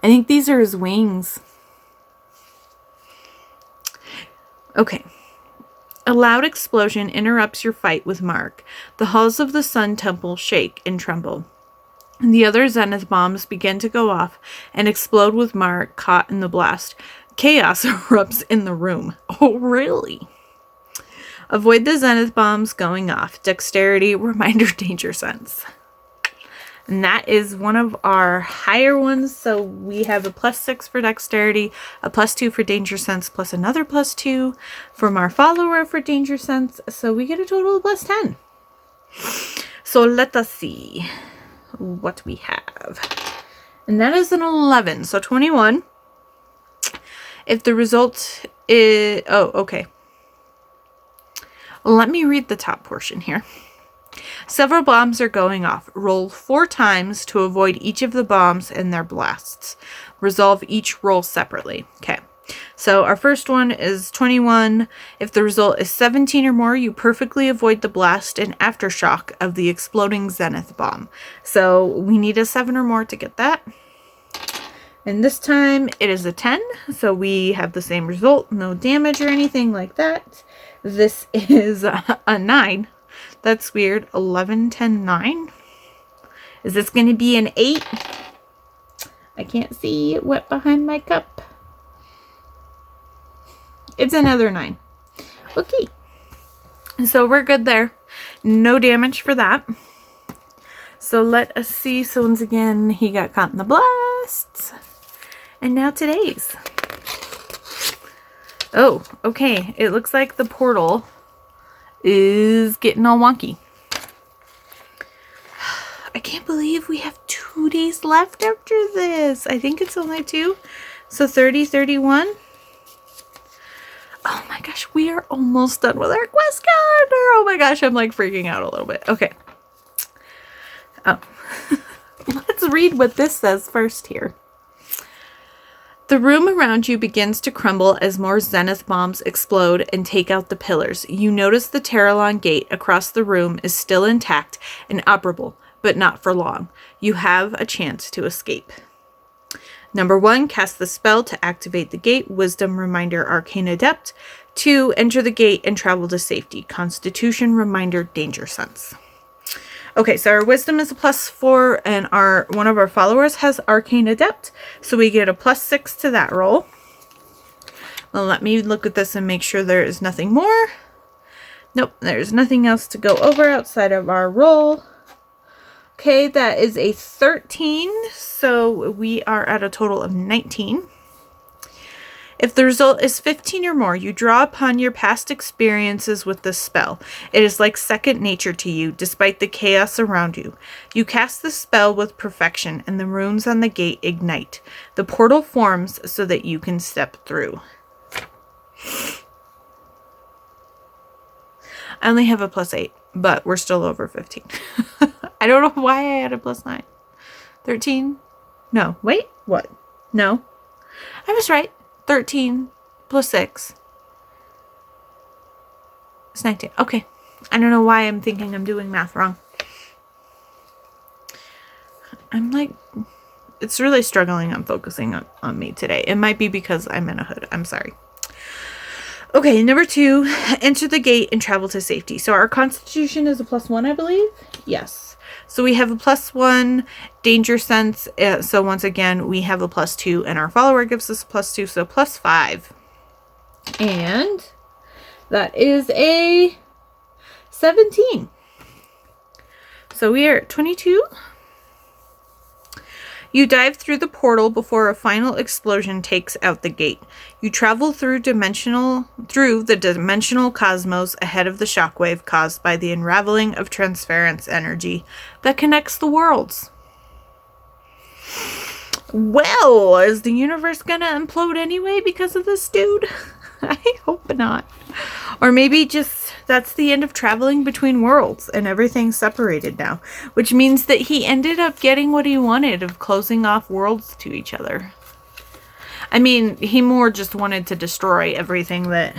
I think these are his wings. Okay. A loud explosion interrupts your fight with Mark. The halls of the Sun Temple shake and tremble. And the other Zenith bombs begin to go off and explode with Mark caught in the blast. Chaos erupts in the room. Oh, really? Avoid the Zenith bombs going off. Dexterity, reminder, danger sense. And that is one of our higher ones. So we have a +6 for dexterity, a +2 for danger sense, plus another +2 from our follower for danger sense. So we get a total of +10. So let us see what we have. And that is an 11. So 21. If the result is... Oh, okay. Let me read the top portion here. Several bombs are going off. Roll 4 times to avoid each of the bombs and their blasts. Resolve each roll separately. Okay. So our first one is 21. If the result is 17 or more, you perfectly avoid the blast and aftershock of the exploding Zenith bomb. So we need a 7 or more to get that. And this time it is a 10. So we have the same result. No damage or anything like that. This is a 9. That's weird. 11, 10, 9. Is this going to be an 8? I can't see it wet behind my cup. It's another 9. Okay. So we're good there. No damage for that. So let us see. So once again, he got caught in the blasts. And now today's. Oh, okay. It looks like the portal is getting all wonky. I can't believe we have 2 days left after this. I think it's only 2. So 30, 31. Oh my gosh, we are almost done with our quest calendar. Oh my gosh, I'm like freaking out a little bit. Okay. Oh. Let's read what this says first here. The room around you begins to crumble as more Zenith bombs explode and take out the pillars. You notice the Terralon gate across the room is still intact and operable, but not for long. You have a chance to escape. Number 1, cast the spell to activate the gate. Wisdom, reminder, arcane adept. 2, enter the gate and travel to safety. Constitution, reminder, danger sense. Okay, so our wisdom is a +4, and one of our followers has arcane adept, so we get a +6 to that roll. Well, let me look at this and make sure there is nothing more. Nope, there's nothing else to go over outside of our roll. Okay, that is a 13, so we are at a total of 19. If the result is 15 or more, you draw upon your past experiences with this spell. It is like second nature to you, despite the chaos around you. You cast the spell with perfection, and the runes on the gate ignite. The portal forms so that you can step through. I only have a +8, but we're still over 15. I don't know why I had a +9. 13? No, wait, what? No. I was right. 13 plus 6 is 19. Okay. I don't know why I'm thinking I'm doing math wrong. I'm like, it's really struggling on focusing on me today. It might be because I'm in a hood. I'm sorry. Okay, number 2, enter the gate and travel to safety. So our constitution is a +1, I believe. Yes. So we have a +1 danger sense. So once again, we have a +2 and our follower gives us a +2. So +5. And that is a 17. So we are at 22. You dive through the portal before a final explosion takes out the gate. You travel through the dimensional cosmos ahead of the shockwave caused by the unraveling of transference energy that connects the worlds. Well, is the universe gonna implode anyway because of this dude? I hope not. Or maybe just that's the end of traveling between worlds and everything's separated now, which means that he ended up getting what he wanted of closing off worlds to each other. I mean, he more just wanted to destroy everything that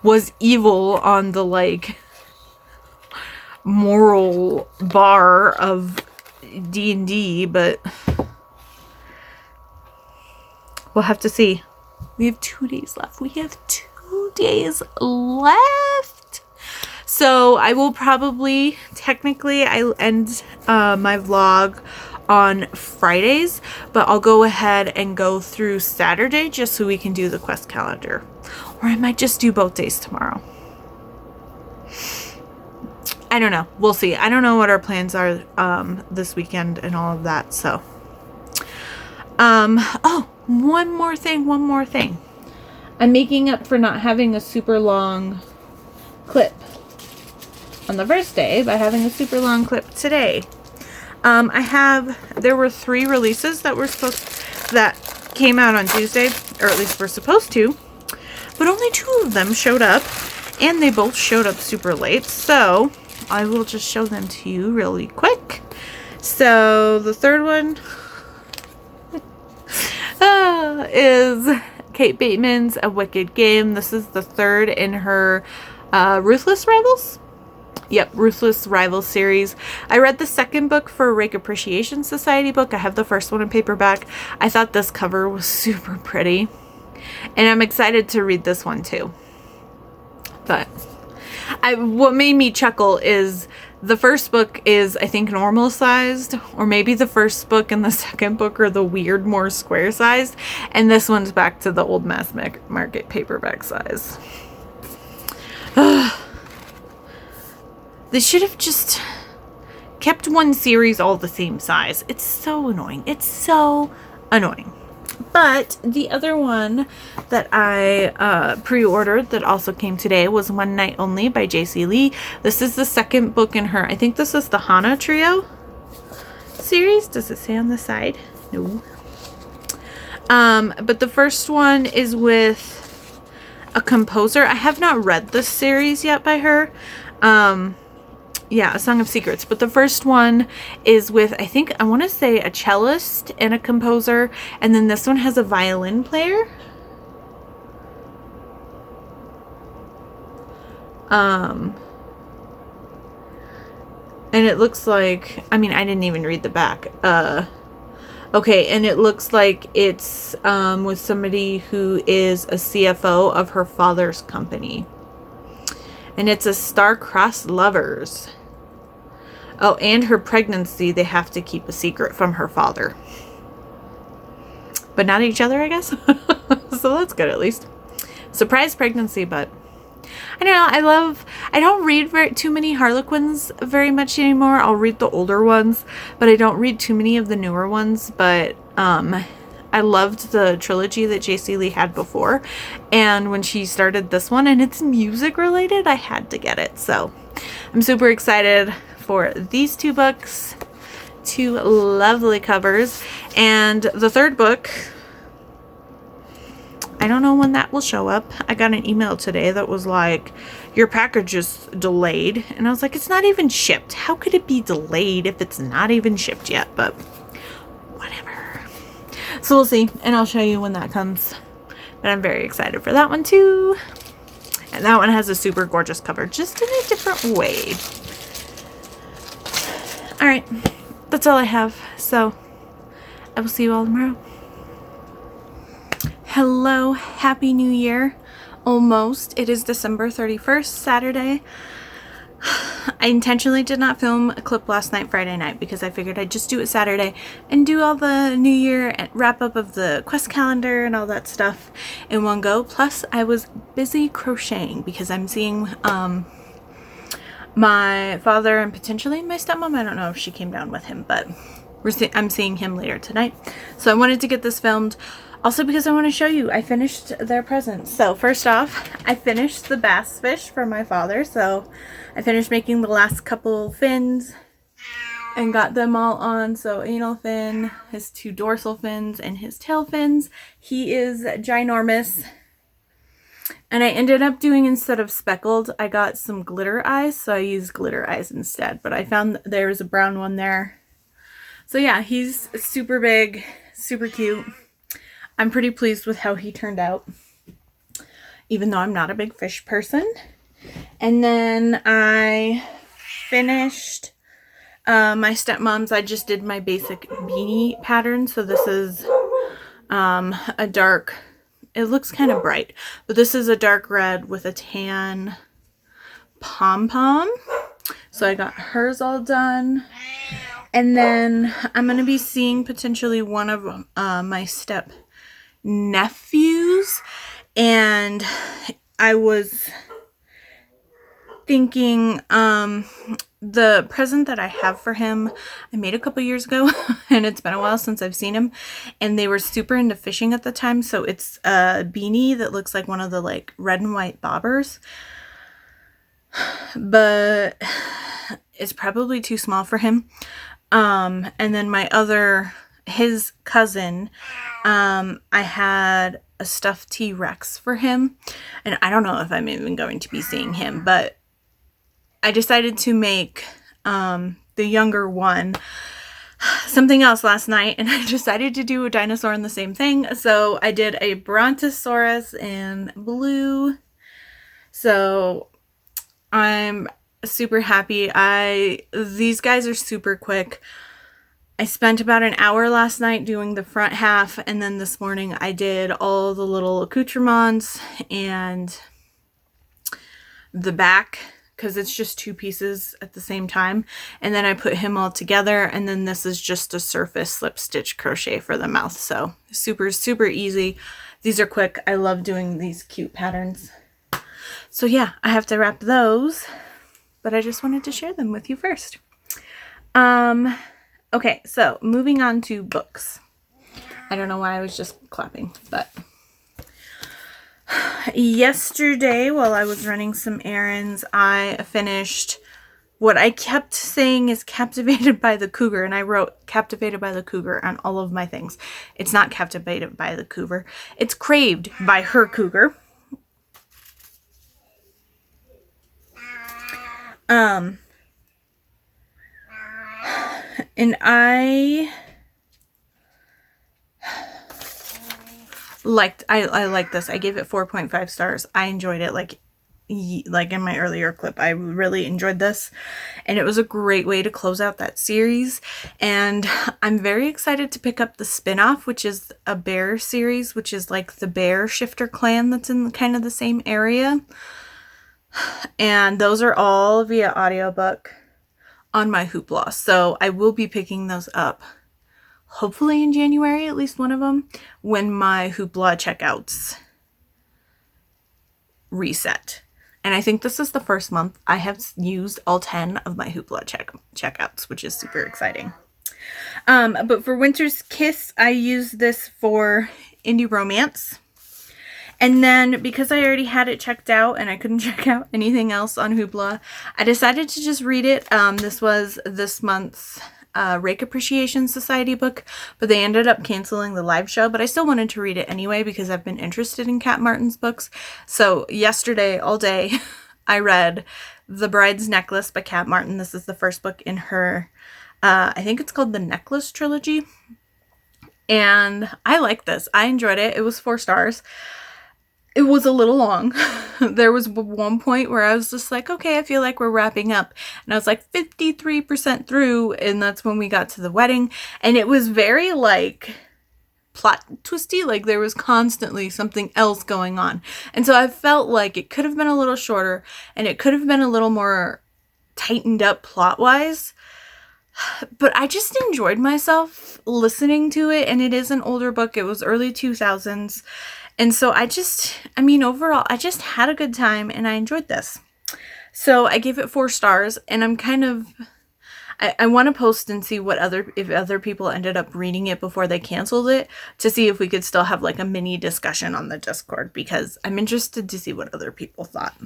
was evil on the, like, moral bar of D&D, but we'll have to see. We have 2 days left. We have 2 days left. So I will probably, technically, I end my vlog on Fridays, but I'll go ahead and go through Saturday just so we can do the quest calendar. Or I might just do both days tomorrow. I don't know. We'll see. I don't know what our plans are this weekend and all of that. So, oh, one more thing. I'm making up for not having a super long clip on the first day by having a super long clip today. There were 3 releases that came out on Tuesday, or at least were supposed to, but only 2 of them showed up, and they both showed up super late, so I will just show them to you really quick. So the third one is Kate Bateman's A Wicked Game. This is the 3rd in her Ruthless Rivals. Yep, Ruthless Rivals series. I read the 2nd book for Rake Appreciation Society book. I have the 1st one in paperback. I thought this cover was super pretty. And I'm excited to read this one too. But what made me chuckle is the 1st book is, I think, normal sized, or maybe the 1st book and the 2nd book are the weird, more square sized, and this one's back to the old mass market paperback size. They should have just kept one series all the same size. It's so annoying. It's so annoying. But the other one that I pre-ordered that also came today was One Night Only by J.C. Lee. This is the 2nd book in her, I think this is the Hana Trio series. Does it say on the side? No. But the 1st one is with a composer. I have not read this series yet by her. Yeah, A Song of Secrets. But the 1st one is with, I want to say, a cellist and a composer. And then this one has a violin player. And it looks like, I mean, I didn't even read the back. Okay, and it looks like it's with somebody who is a CFO of her father's company. And it's a star-crossed lovers. Oh, and her pregnancy, they have to keep a secret from her father. But not each other, I guess. So that's good, at least. Surprise pregnancy, but I don't know. I don't read too many Harlequins very much anymore. I'll read the older ones, but I don't read too many of the newer ones. But I loved the trilogy that J.C. Lee had before. And when she started this one, and it's music related, I had to get it. So I'm super excited for these 2 books. 2 lovely covers. And the 3rd book, I don't know when that will show up. I got an email today that was like, your package is delayed. And I was like, it's not even shipped. How could it be delayed if it's not even shipped yet? But whatever. So we'll see. And I'll show you when that comes. But I'm very excited for that one too. And that one has a super gorgeous cover, just in a different way. All right. That's all I have. So I will see you all tomorrow. Hello, Happy New Year. Almost. It is December 31st, Saturday. I intentionally did not film a clip last night, Friday night, because I figured I'd just do it Saturday and do all the New Year and wrap up of the quest calendar and all that stuff in one go. Plus, I was busy crocheting because I'm seeing my father and potentially my stepmom. I don't know if she came down with him, but I'm seeing him later tonight. So I wanted to get this filmed. Also because I want to show you, I finished their presents. So first off, I finished the bass fish for my father. So I finished making the last couple fins and got them all on. So anal fin, his 2 dorsal fins, and his tail fins. He is ginormous. And I ended up doing, instead of speckled, I got some glitter eyes, so I used glitter eyes instead. But I found there was a brown one there. So yeah, he's super big, super cute. I'm pretty pleased with how he turned out, even though I'm not a big fish person. And then I finished my stepmom's. I just did my basic beanie pattern. So this is a dark, it looks kind of bright, but this is a dark red with a tan pom-pom. So I got hers all done. And then I'm going to be seeing potentially one of my step nephews. And I was thinking the present that I have for him, I made a couple years ago, and it's been a while since I've seen him, and they were super into fishing at the time. So it's a beanie that looks like one of the like red and white bobbers, but it's probably too small for him. And then his cousin, I had a stuffed T-Rex for him, and I don't know if I'm even going to be seeing him, but I decided to make the younger one something else last night, and I decided to do a dinosaur in the same thing. So I did a Brontosaurus in blue. So I'm super happy. These guys are super quick. I spent about an hour last night doing the front half, and then this morning I did all the little accoutrements and the back, because it's just two pieces at the same time. And then I put him all together, and then this is just a surface slip stitch crochet for the mouth. So super, super easy. These are quick. I love doing these cute patterns. So yeah, I have to wrap those, but I just wanted to share them with you first. Okay, so moving on to books. I don't know why I was just clapping, but yesterday while I was running some errands, I finished what I kept saying is Captivated by the Cougar, and I wrote Captivated by the Cougar on all of my things. It's not Captivated by the Cougar. It's Craved by her cougar. And I like this. I gave it 4.5 stars. I enjoyed it like in my earlier clip. I really enjoyed this, and it was a great way to close out that series. And I'm very excited to pick up the spin-off, which is a bear series, which is like the Bear Shifter clan that's in kind of the same area. And those are all via audiobook on my Hoopla. So I will be picking those up hopefully in January, at least one of them, when my Hoopla checkouts reset. And I think this is the first month I have used all 10 of my Hoopla checkouts, which is super exciting. But for Winter's Kiss, I used this for indie romance. And then because I already had it checked out and I couldn't check out anything else on Hoopla, I decided to just read it. This was this month's Rake Appreciation Society book, but they ended up canceling the live show, but I still wanted to read it anyway because I've been interested in Kat Martin's books. So yesterday, all day, I read The Bride's Necklace by Kat Martin. This is the first book in her, I think it's called the Necklace Trilogy. And I liked this. I enjoyed it. It was 4 stars. It was a little long. There was one point where I was just like, okay, I feel like we're wrapping up. And I was like 53% through, and that's when we got to the wedding. And it was very like plot twisty, like there was constantly something else going on. And so I felt like it could have been a little shorter, and it could have been a little more tightened up plot-wise. But I just enjoyed myself listening to it, and it is an older book. It was early 2000s. And so overall, I just had a good time and I enjoyed this. So I gave it 4 stars, and I'm kind of, I want to post and see if other people ended up reading it before they canceled it, to see if we could still have like a mini discussion on the Discord, because I'm interested to see what other people thought.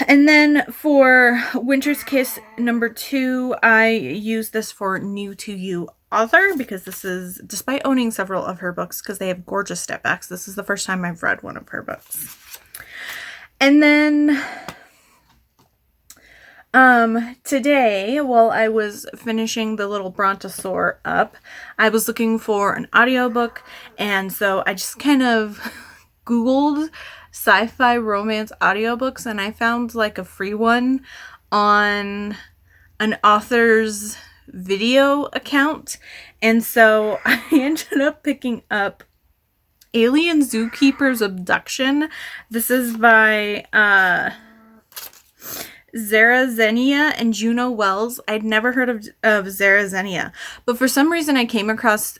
And then for Winter's Kiss number 2, I used this for New to You author, because this is, despite owning several of her books, because they have gorgeous stepbacks, this is the first time I've read one of her books. And then today, while I was finishing the little Brontosaur up, I was looking for an audiobook, and so I just kind of Googled sci-fi romance audiobooks, and I found like a free one on an author's video account, and so I ended up picking up Alien Zookeeper's Abduction. This is by Zara Zenia and Juno Wells. I'd never heard of Zara Zenia, but for some reason I came across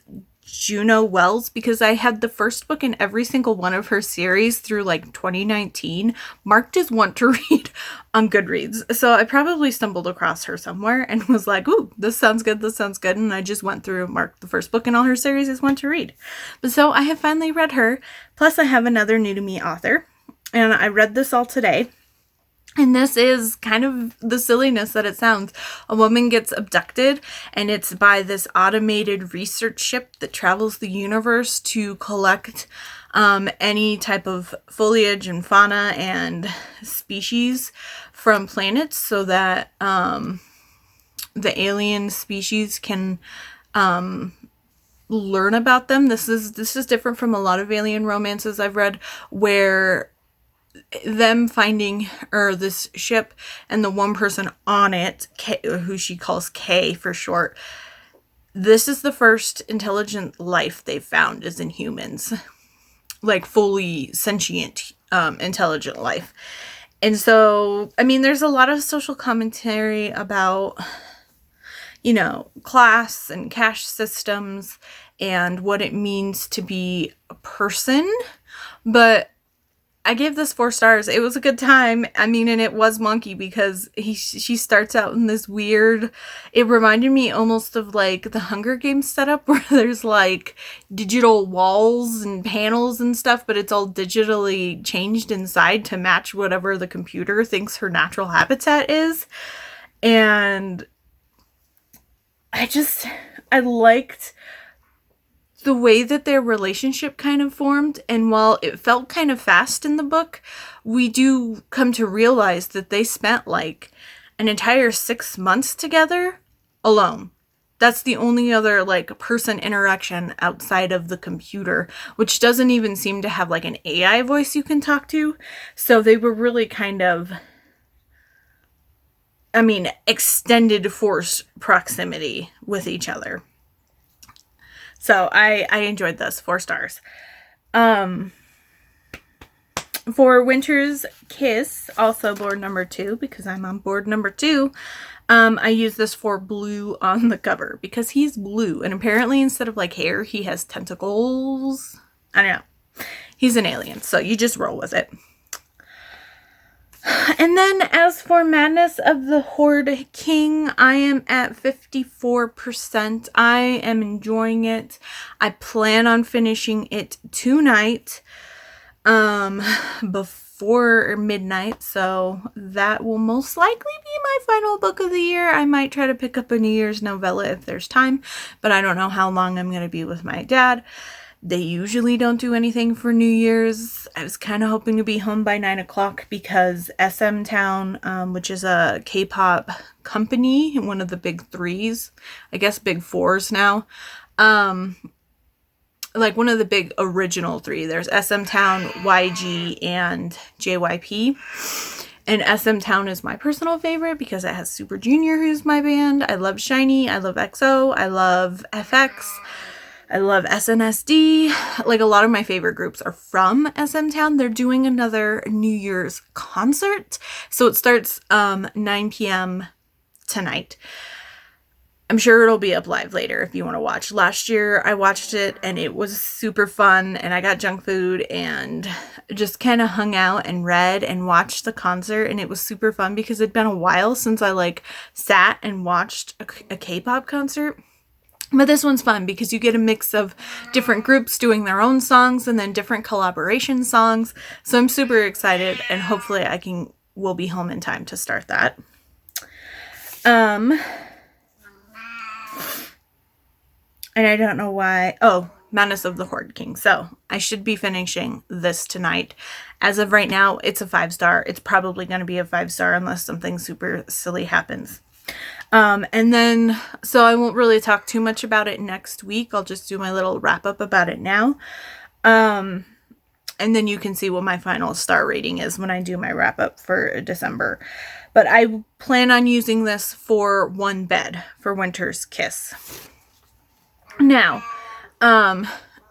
Juno Wells because I had the first book in every single one of her series through like 2019 marked as want to read on Goodreads. So I probably stumbled across her somewhere and was like, ooh, this sounds good, this sounds good. And I just went through and marked the first book in all her series as want to read. But so I have finally read her. Plus I have another new to me author, and I read this all today. And this is kind of the silliness that it sounds. A woman gets abducted, and it's by this automated research ship that travels the universe to collect any type of foliage and fauna and species from planets so that the alien species can learn about them. This is different from a lot of alien romances I've read, where them finding this ship and the one person on it, K, who she calls K for short, this is the first intelligent life they've found is in humans, like fully sentient intelligent life. And so, I mean, there's a lot of social commentary about, you know, class and caste systems and what it means to be a person, but I gave this 4 stars. It was a good time. I mean, and it was wonky because she starts out in this weird, it reminded me almost of like the Hunger Games setup where there's like digital walls and panels and stuff, but it's all digitally changed inside to match whatever the computer thinks her natural habitat is. And I liked the way that their relationship kind of formed, and while it felt kind of fast in the book, we do come to realize that they spent like an entire 6 months together alone. That's the only other like person interaction outside of the computer, which doesn't even seem to have like an AI voice you can talk to. So they were really kind of, I mean, extended force proximity with each other. So I enjoyed this. 4 stars. For Winter's Kiss, also board number 2, because I'm on board number 2, I use this for Blue on the cover because he's blue, and apparently instead of like hair, he has tentacles. I don't know. He's an alien, so you just roll with it. And then as for Madness of the Horde King, I am at 54%. I am enjoying it. I plan on finishing it tonight, before midnight, so that will most likely be my final book of the year. I might try to pick up a New Year's novella if there's time, but I don't know how long I'm going to be with my dad. They usually don't do anything for New Year's. I was kind of hoping to be home by 9 o'clock because SM Town, which is a K-pop company, one of the big 3s, I guess big 4s now, like one of the big original 3. There's SM Town, YG, and JYP. And SM Town is my personal favorite because it has Super Junior, who's my band. I love SHINee. I love EXO. I love FX. I love SNSD. Like, a lot of my favorite groups are from SM Town. They're doing another New Year's concert. So it starts 9 p.m. tonight. I'm sure it'll be up live later if you want to watch. Last year I watched it and it was super fun, and I got junk food and just kind of hung out and read and watched the concert, and it was super fun because it'd been a while since I like sat and watched a K-pop concert. But this one's fun because you get a mix of different groups doing their own songs and then different collaboration songs. So I'm super excited, and hopefully we'll be home in time to start that. And I don't know why. Oh, Menace of the Horde King. So I should be finishing this tonight. As of right now, it's a 5-star. It's probably going to be a 5-star unless something super silly happens. And then, so I won't really talk too much about it next week. I'll just do my little wrap up about it now. And then you can see what my final star rating is when I do my wrap up for December. But I plan on using this for one bed for Winter's Kiss. Now, I'm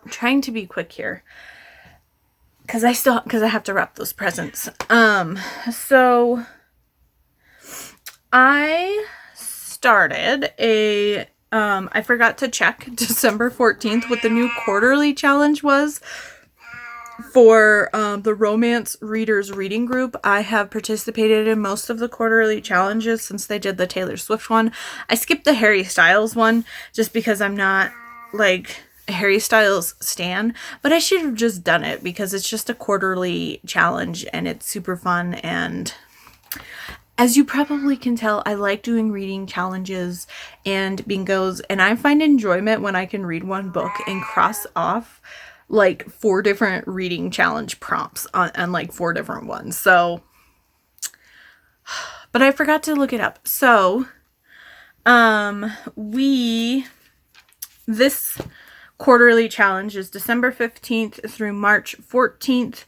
trying to be quick here because I have to wrap those presents. So I started I forgot to check December 14th what the new quarterly challenge was for the Romance Readers Reading Group. I have participated in most of the quarterly challenges since they did the Taylor Swift one. I skipped the Harry Styles one just because I'm not like a Harry Styles stan, but I should have just done it because it's just a quarterly challenge and it's super fun. And as you probably can tell, I like doing reading challenges and bingos, and I find enjoyment when I can read one book and cross off like 4 different reading challenge prompts on like 4 different ones. So, but I forgot to look it up. So, this quarterly challenge is December 15th through March 14th.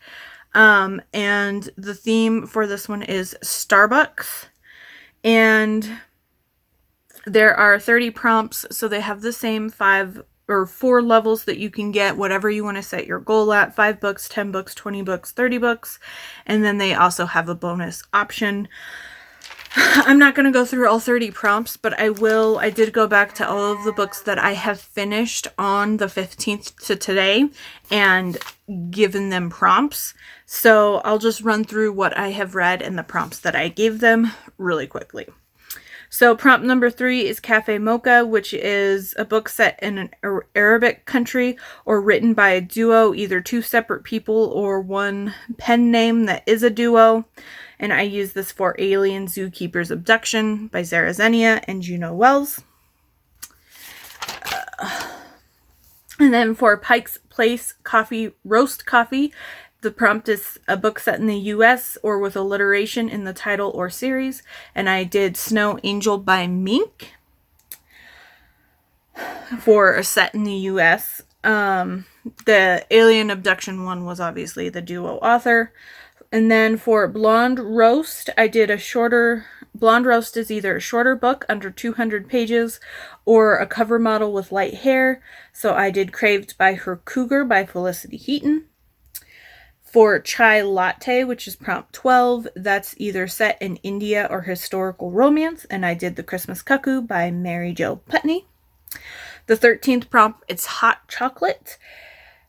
And the theme for this one is Starbucks. And there are 30 prompts, so they have the same 5 or 4 levels that you can get, whatever you want to set your goal at. 5 books, 10 books, 20 books, 30 books. And then they also have a bonus option. I'm not going to go through all 30 prompts, but I will. I did go back to all of the books that I have finished on the 15th to today and given them prompts. So I'll just run through what I have read and the prompts that I gave them really quickly. So prompt number 3 is Cafe Mocha, which is a book set in an Arabic country or written by a duo, either 2 separate people or one pen name that is a duo. And I use this for Alien Zookeeper's Abduction by Zara Zenia and Juno Wells. And then for Pike's Place Roast Coffee, the prompt is a book set in the U.S. or with alliteration in the title or series. And I did Snow Angel by Mink for a set in the U.S. The Alien Abduction one was obviously the duo author. And then for Blonde Roast, I did a shorter... Blonde Roast is either a shorter book under 200 pages or a cover model with light hair. So I did Craved by Her Cougar by Felicity Heaton. For Chai Latte, which is prompt 12, that's either set in India or historical romance, and I did The Christmas Cuckoo by Mary Jo Putney. The 13th prompt, it's Hot Chocolate.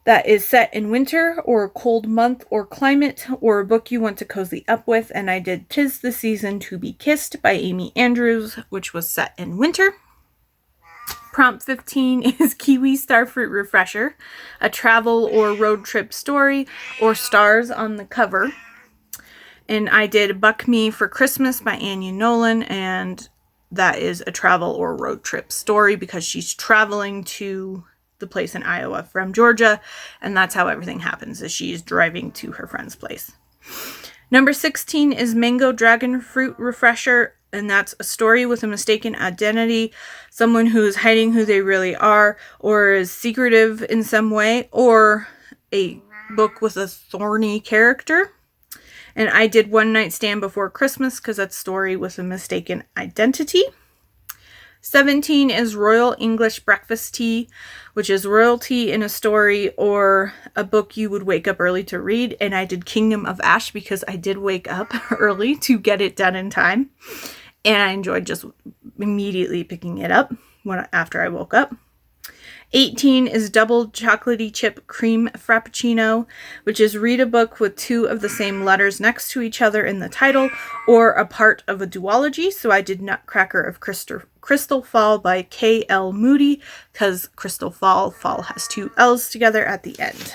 That is set in winter or a cold month or climate or a book you want to cozy up with, and I did 'Tis the Season to be Kissed by Amy Andrews, which was set in winter. Prompt 15 is Kiwi Starfruit Refresher, a travel or road trip story, or stars on the cover. And I did Buck Me for Christmas by Anya Nolan, and that is a travel or road trip story because she's traveling to the place in Iowa from Georgia, and that's how everything happens, is she's driving to her friend's place. Number 16 is Mango Dragon Fruit Refresher, and that's a story with a mistaken identity, someone who is hiding who they really are, or is secretive in some way, or a book with a thorny character. And I did One Night Stand Before Christmas because that's a story with a mistaken identity. 17 is Royal English Breakfast Tea, which is royalty in a story or a book you would wake up early to read. And I did Kingdom of Ash because I did wake up early to get it done in time. And I enjoyed just immediately picking it up after I woke up. 18 is Double Chocolatey Chip Cream Frappuccino, which is read a book with 2 of the same letters next to each other in the title or a part of a duology. So I did Nutcracker of Crystal Fall by K.L. Moody because Crystal Fall has 2 L's together at the end.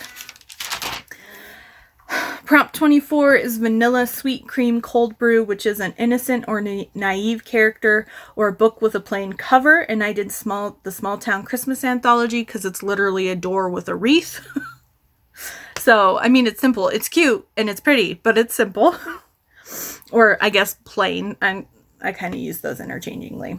Prompt 24 is Vanilla Sweet Cream Cold Brew, which is an innocent or naive character or a book with a plain cover. And I did the Small Town Christmas Anthology because it's literally a door with a wreath. So, I mean, it's simple. It's cute and it's pretty, but it's simple. Or I guess plain. I kind of use those interchangingly.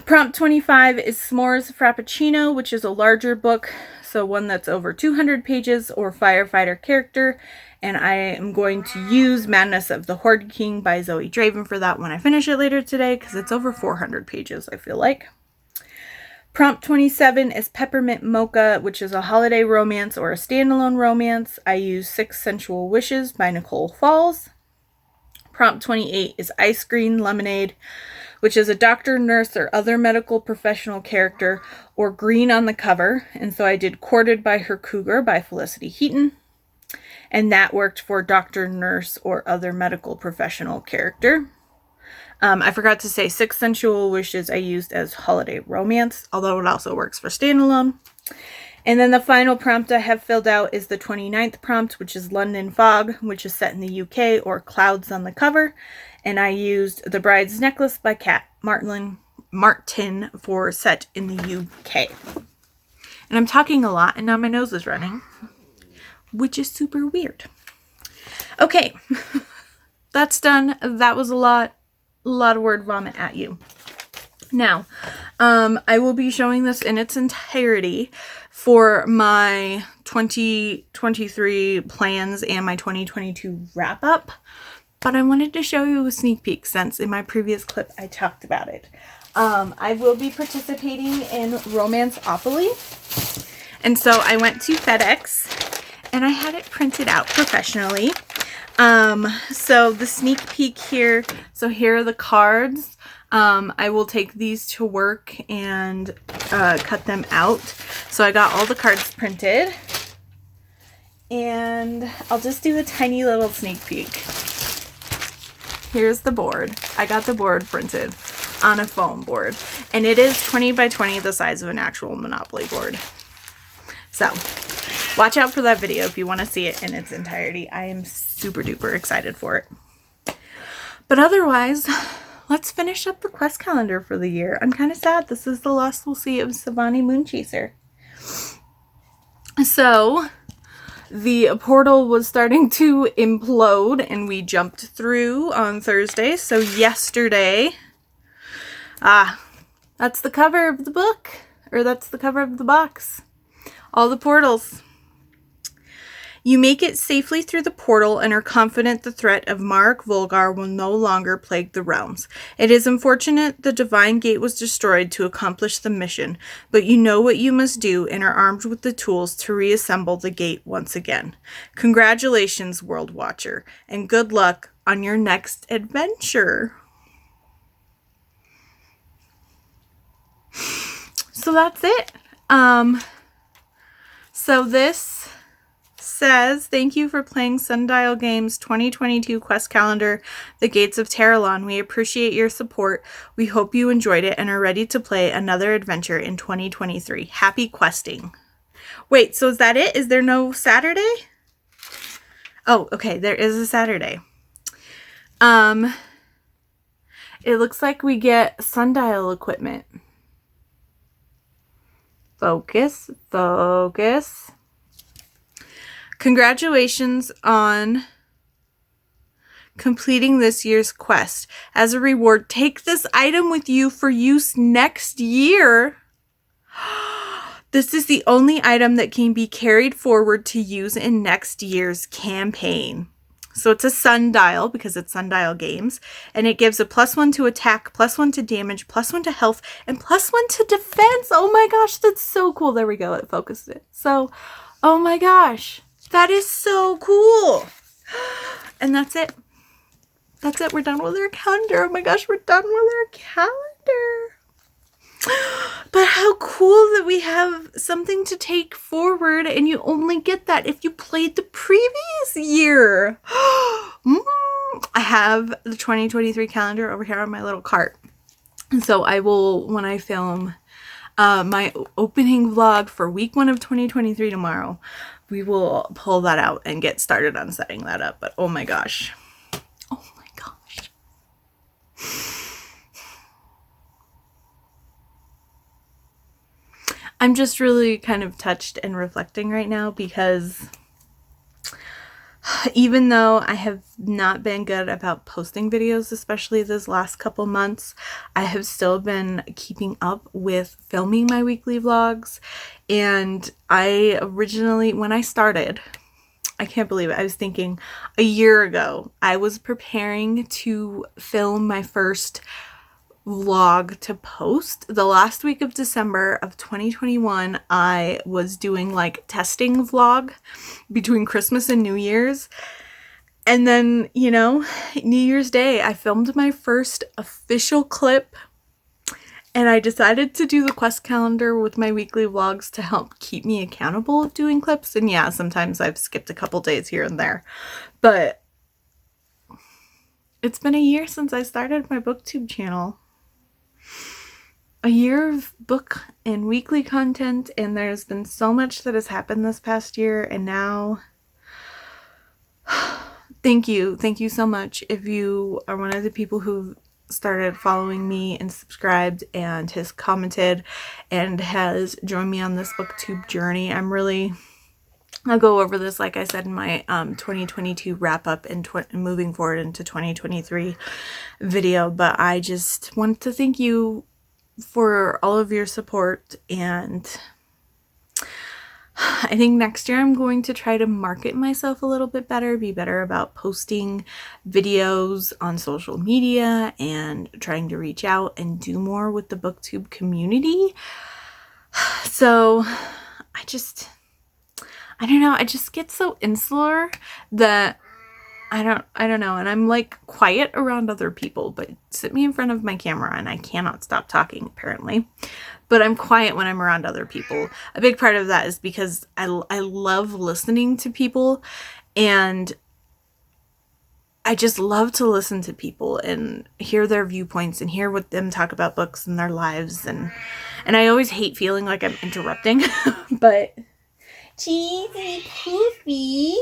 Prompt 25 is S'mores Frappuccino, which is a larger book, so one that's over 200 pages, or firefighter character, and I am going to use Madness of the Horde King by Zoe Draven for that when I finish it later today, because it's over 400 pages, I feel like. Prompt 27 is Peppermint Mocha, which is a holiday romance or a standalone romance. I use 6 Sensual Wishes by Nicole Falls. Prompt 28 is Ice Cream Lemonade, which is a doctor, nurse, or other medical professional character, or green on the cover. And so I did Courted by Her Cougar by Felicity Heaton. And that worked for doctor, nurse, or other medical professional character. I forgot to say 6 Sensual Wishes I used as holiday romance, although it also works for standalone. And then the final prompt I have filled out is the 29th prompt, which is London Fog, which is set in the UK, or clouds on the cover. And I used The Bride's Necklace by Kat Martin for set in the UK. And I'm talking a lot, and now my nose is running, which is super weird. Okay, that's done. That was a lot of word vomit at you. Now, I will be showing this in its entirety for my 2023 plans and my 2022 wrap up. But I wanted to show you a sneak peek since in my previous clip I talked about it. I will be participating in Romanceopoly. And so I went to FedEx and I had it printed out professionally. So the sneak peek here, so here are the cards. I will take these to work and cut them out. So I got all the cards printed. And I'll just do a tiny little sneak peek. Here's the board. I got the board printed on a foam board. And it is 20 by 20, the size of an actual Monopoly board. So, watch out for that video if you want to see it in its entirety. I am super duper excited for it. But otherwise, let's finish up the quest calendar for the year. I'm kind of sad. This is the last we'll see of Savani Moonchaser. So, the portal was starting to implode and we jumped through on Thursday. So yesterday, that's the cover of the book, or that's the cover of the box. All the portals. You make it safely through the portal and are confident the threat of Marek Volgar will no longer plague the realms. It is unfortunate the Divine Gate was destroyed to accomplish the mission, but you know what you must do and are armed with the tools to reassemble the gate once again. Congratulations, World Watcher, and good luck on your next adventure. So that's it. So this says, thank you for playing Sundial Games 2022 Quest Calendar, The Gates of Terralon. We appreciate your support. We hope you enjoyed it and are ready to play another adventure in 2023. Happy questing. Wait, so is that it? Is there no Saturday? Oh, okay, there is a Saturday. It looks like we get sundial equipment. Focus, focus. Congratulations on completing this year's quest. As a reward, take this item with you for use next year. This is the only item that can be carried forward to use in next year's campaign. So it's a sundial because it's Sundial Games. And it gives a +1 to attack, +1 to damage, +1 to health, and +1 to defense. Oh my gosh, that's so cool. There we go. It focused it. So, oh my gosh. That is so cool. And that's it. That's it. We're done with our calendar. Oh my gosh, we're done with our calendar. But how cool that we have something to take forward, and you only get that if you played the previous year. I have the 2023 calendar over here on my little cart. And so I will, when I film my opening vlog for week 1 of 2023 tomorrow, we will pull that out and get started on setting that up. But oh my gosh. Oh my gosh. I'm just really kind of touched and reflecting right now, because even though I have not been good about posting videos, especially this last couple months, I have still been keeping up with filming my weekly vlogs. And I originally, when I started, I can't believe it, I was thinking a year ago, I was preparing to film my first vlog to post. The last week of December of 2021, I was doing like testing vlog between Christmas and New Year's. And then, you know, New Year's Day, I filmed my first official clip, and I decided to do the quest calendar with my weekly vlogs to help keep me accountable of doing clips. And yeah, sometimes I've skipped a couple days here and there, but it's been a year since I started my booktube channel. A year of book and weekly content, and there's been so much that has happened this past year. And now, thank you so much if you are one of the people who started following me and subscribed and has commented and has joined me on this booktube journey. I'll go over this, like I said, in my 2022 wrap up and moving forward into 2023 video, but I just want to thank you for all of your support. And I think next year I'm going to try to market myself a little bit better, be better about posting videos on social media and trying to reach out and do more with the booktube community. So I don't know, I just get so insular that I don't know, and I'm like quiet around other people, but sit me in front of my camera and I cannot stop talking apparently. But I'm quiet when I'm around other people. A big part of that is because I love listening to people, and I just love to listen to people and hear their viewpoints and hear what them talk about books and their lives, and I always hate feeling like I'm interrupting. But Cheesy Poofy.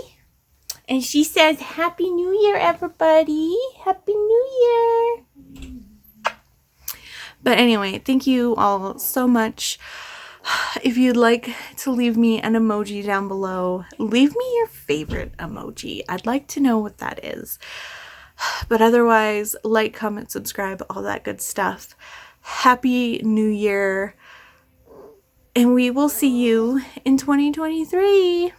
And she says, Happy New Year, everybody. Happy New Year. But anyway, thank you all so much. If you'd like to leave me an emoji down below, leave me your favorite emoji. I'd like to know what that is. But otherwise, like, comment, subscribe, all that good stuff. Happy New Year. And we will see you in 2023.